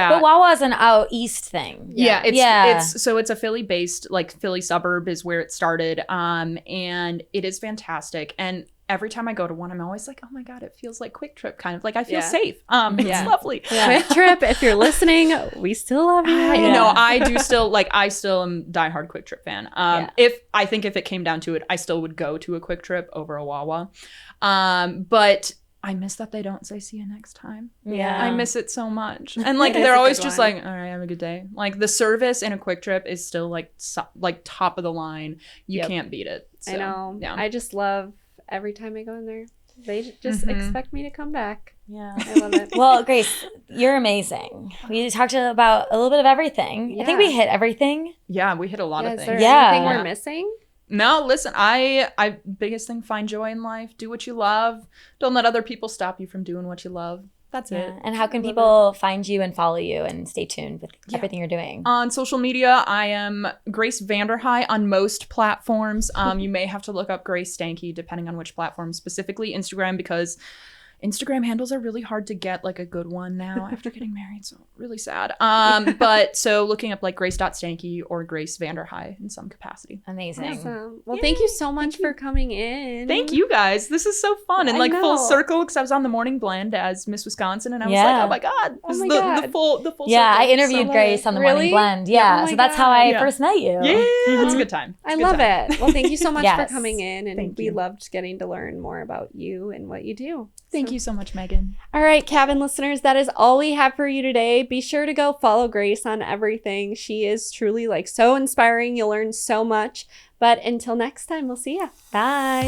But Wawa's an out east thing. Yeah, Yeah. it's a Philly-based, like Philly suburb is where it started, and it is fantastic. And every time I go to one, I'm always like, oh my god, it feels like Quick Trip, kind of like I feel safe. It's lovely. Quick Trip, if you're listening, we still love you. I do still I still am diehard Quick Trip fan. If it came down to it, I still would go to a Quick Trip over a Wawa. But I miss that they don't say see you next time. Yeah. I miss it so much. And like It is they're a always good just one. like, all right, have a good day. Like the service in a Quick Trip is still like like top of the line. You can't beat it. So, I know. Yeah. I just love every time I go in there. They just expect me to come back. Yeah. I love it. Well, Grace, you're amazing. We talked about a little bit of everything. I think we hit everything. Yeah, we hit a lot of Is things. there Yeah. anything we're missing? No, listen, I biggest thing, find joy in life. Do what you love. Don't let other people stop you from doing what you love. That's it. And how can people find you and follow you and stay tuned with everything you're doing? On social media, I am Grace Vanderhei on most platforms. You may have to look up Grace Stanke depending on which platform, specifically Instagram, because Instagram handles are really hard to get like a good one now after getting married, so really sad. But so looking up like Grace.Stanke or Grace Vanderhei in some capacity. Amazing. Awesome. Well, thank you so much for coming in. Thank you guys. This is so fun and I like full know. circle because I was on the morning blend as Miss Wisconsin and I was Yeah. like, oh my god, this is my the God. full Yeah, circle. I interviewed So- Grace on the Really? Morning Blend. Yeah. Yeah, Oh my so that's how God. I Yeah. first met you. Yeah, it's a good time. I It's a good love time. it. Well, thank you so much Yes. for coming in, and Thank we you. loved getting to learn more about you and what you do. Thank you so much, Megan. All right, Cabin listeners, that is all we have for you today. Be sure to go follow Grace on everything. She is truly like so inspiring. You'll learn so much. But until next time, we'll see ya. Bye.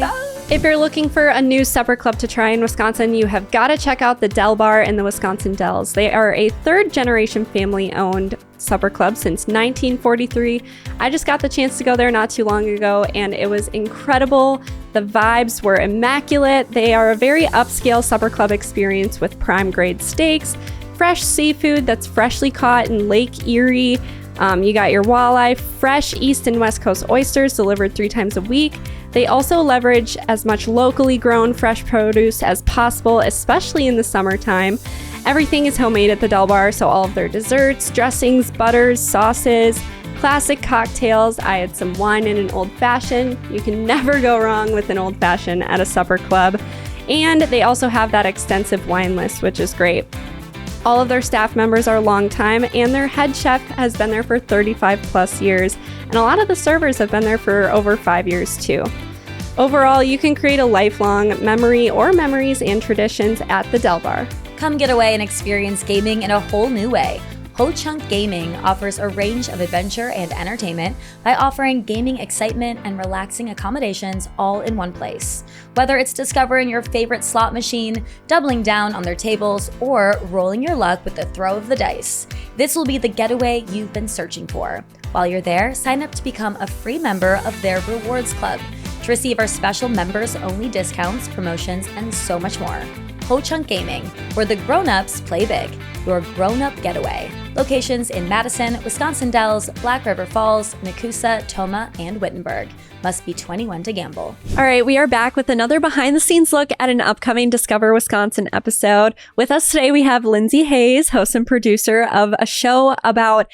If you're looking for a new supper club to try in Wisconsin, you have got to check out the Del Bar and the Wisconsin Dells. They are a third-generation family-owned supper club since 1943. I just got the chance to go there not too long ago, and it was incredible. The vibes were immaculate. They are a very upscale supper club experience with prime-grade steaks, fresh seafood that's freshly caught in Lake Erie. You got your walleye, fresh East and West Coast oysters delivered 3 times a week. They also leverage as much locally grown fresh produce as possible, especially in the summertime. Everything is homemade at the Del Bar, so all of their desserts, dressings, butters, sauces, classic cocktails. I had some wine and an old fashioned. You can never go wrong with an old fashioned at a supper club. And they also have that extensive wine list, which is great. All of their staff members are longtime, and their head chef has been there for 35 plus years, and a lot of the servers have been there for over 5 years too. Overall, you can create a lifelong memory or memories and traditions at the Del Bar. Come get away and experience gaming in a whole new way. Ho Chunk Gaming offers a range of adventure and entertainment by offering gaming excitement and relaxing accommodations all in one place. Whether it's discovering your favorite slot machine, doubling down on their tables, or rolling your luck with the throw of the dice, this will be the getaway you've been searching for. While you're there, sign up to become a free member of their rewards club to receive our special members-only discounts, promotions, and so much more. Ho Chunk Gaming, where the grown-ups play big. Your grown-up getaway. Locations in Madison, Wisconsin Dells, Black River Falls, Nakusa, Toma, and Wittenberg. Must be 21 to gamble. All right, we are back with another behind-the-scenes look at an upcoming Discover Wisconsin episode. With us today, we have Lindsay Hayes, host and producer of a show about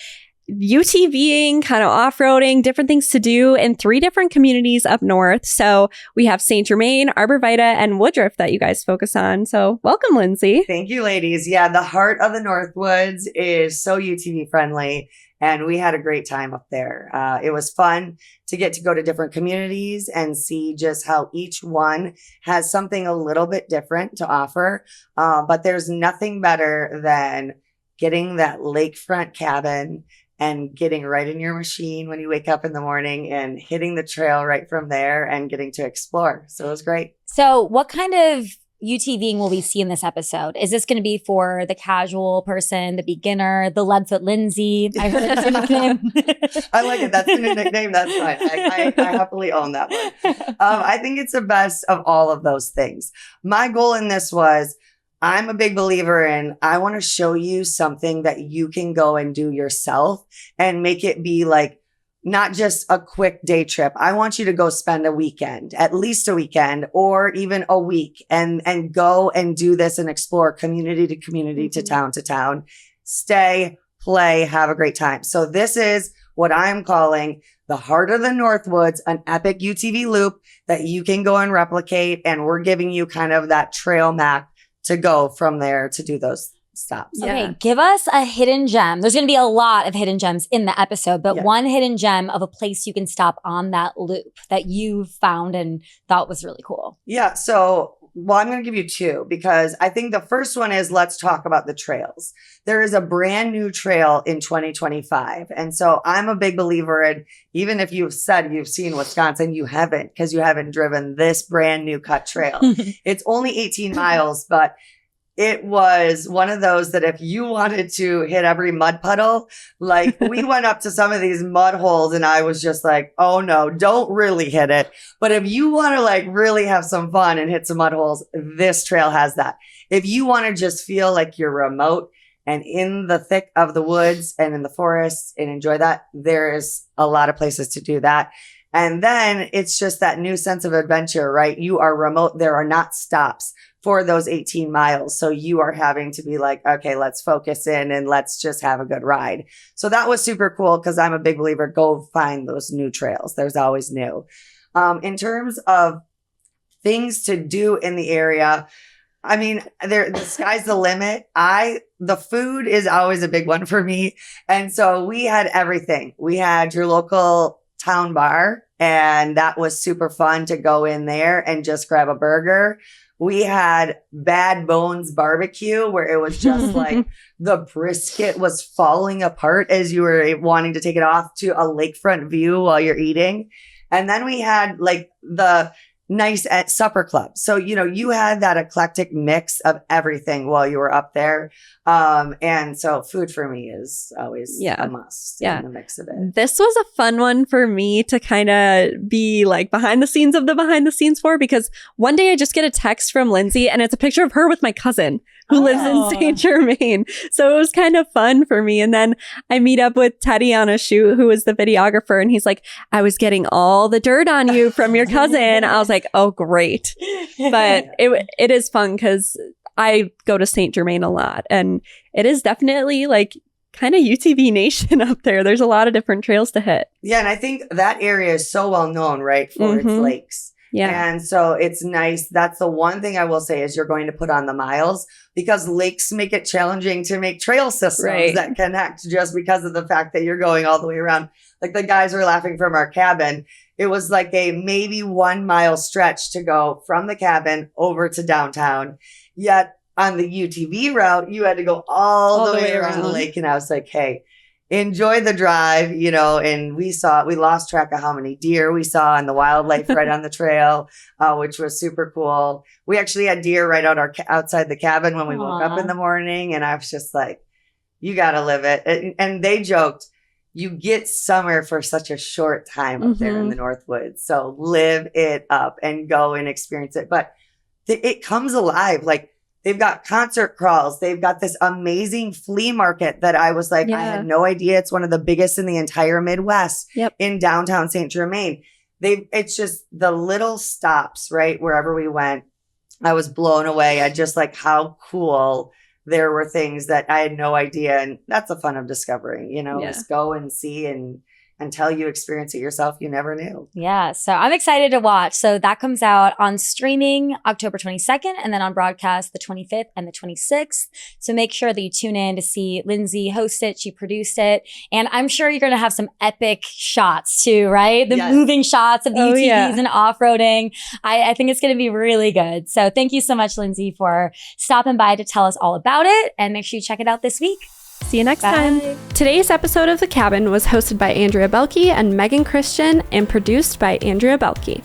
UTVing, kind of off-roading, different things to do in 3 different communities up north. So we have St. Germain, Arborvita, and Woodruff that you guys focus on. So welcome, Lindsay. Thank you, ladies. Yeah, the heart of the Northwoods is so UTV friendly, and we had a great time up there. It was fun to get to go to different communities and see just how each one has something a little bit different to offer. But there's nothing better than getting that lakefront cabin and getting right in your machine when you wake up in the morning and hitting the trail right from there and getting to explore. So it was great. So what kind of UTVing will we see in this episode? Is this going to be for the casual person, the beginner, the Leadfoot Lindsay? I heard that's a nickname. I like it. That's the new nickname. That's fine. I happily own that one. I think it's the best of all of those things. My goal in this was, I'm a big believer in, I want to show you something that you can go and do yourself and make it be like not just a quick day trip. I want you to go spend a weekend, at least a weekend or even a week and go and do this and explore community to community to town, stay, play, have a great time. So this is what I'm calling the heart of the Northwoods, an epic UTV loop that you can go and replicate. And we're giving you kind of that trail map to go from there to do those stops. Okay, give us a hidden gem. There's going to be a lot of hidden gems in the episode, but one hidden gem of a place you can stop on that loop that you found and thought was really cool. Yeah. So, I'm going to give you 2 because I think the first one is, let's talk about the trails. There is a brand new trail in 2025. And so I'm a big believer in, even if you've said you've seen Wisconsin, you haven't, because you haven't driven this brand new cut trail. It's only 18 miles, but it was one of those that if you wanted to hit every mud puddle, like we went up to some of these mud holes and I was just like, oh no, don't really hit it. But if you want to like really have some fun and hit some mud holes, this trail has that. If you want to just feel like you're remote and in the thick of the woods and in the forests and enjoy that, there is a lot of places to do that. And then it's just that new sense of adventure, right? You are remote. There are not stops for those 18 miles. So you are having to be like, okay, let's focus in and let's just have a good ride. So that was super cool because I'm a big believer. Go find those new trails. There's always new. In terms of things to do in the area, I mean, the sky's the limit. The food is always a big one for me. And so we had everything. We had your local town bar, and that was super fun to go in there and just grab a burger. We had Bad Bones Barbecue, where it was just like the brisket was falling apart as you were wanting to take it off to a lakefront view while you're eating. And then we had like the nice at supper club. So, you had that eclectic mix of everything while you were up there. And so food for me is always a must in the mix of it. This was a fun one for me to kind of be like behind the scenes for, because one day I just get a text from Lindsay and it's a picture of her with my cousin who lives in St. Germain. So it was kind of fun for me. And then I meet up with Teddy on a shoot, who is the videographer. And he's like, I was getting all the dirt on you from your cousin. I was like, oh, great. But it is fun because I go to St. Germain a lot. And it is definitely like kind of UTV nation up there. There's a lot of different trails to hit. Yeah. And I think that area is so well known, right, for its lakes. Yeah. And so it's nice. That's the one thing I will say is you're going to put on the miles, because lakes make it challenging to make trail systems that connect, just because of the fact that you're going all the way around. Like the guys were laughing from our cabin. It was like a maybe 1 mile stretch to go from the cabin over to downtown. Yet on the UTV route, you had to go all the way around the lake. And I was like, hey, enjoy the drive, and we lost track of how many deer we saw and the wildlife right on the trail, which was super cool. We actually had deer right outside the cabin when we woke up in the morning. And I was just like, you got to live it. And they joked, you get summer for such a short time up there in the Northwoods. So live it up and go and experience it. But it comes alive. Like, they've got concert crawls. They've got this amazing flea market that I was like, I had no idea. It's one of the biggest in the entire Midwest in downtown St. Germain. It's just the little stops, right? Wherever we went, I was blown away at just like how cool there were things that I had no idea. And that's the fun of discovering, just go and see and until you experience it yourself, you never knew. Yeah. So I'm excited to watch. So that comes out on streaming October 22nd and then on broadcast the 25th and the 26th. So make sure that you tune in to see Lindsay host it. She produced it. And I'm sure you're going to have some epic shots too, right? The moving shots of the UTVs and off-roading. I think it's going to be really good. So thank you so much, Lindsay, for stopping by to tell us all about it. And make sure you check it out this week. See you next time. Today's episode of The Cabin was hosted by Andrea Belke and Megan Christian and produced by Andrea Belke.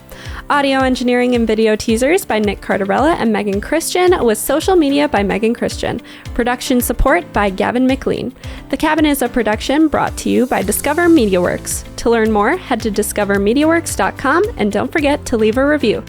Audio engineering and video teasers by Nick Cardarella and Megan Christian, with social media by Megan Christian. Production support by Gavin McLean. The Cabin is a production brought to you by Discover MediaWorks. To learn more, head to discovermediaworks.com and don't forget to leave a review.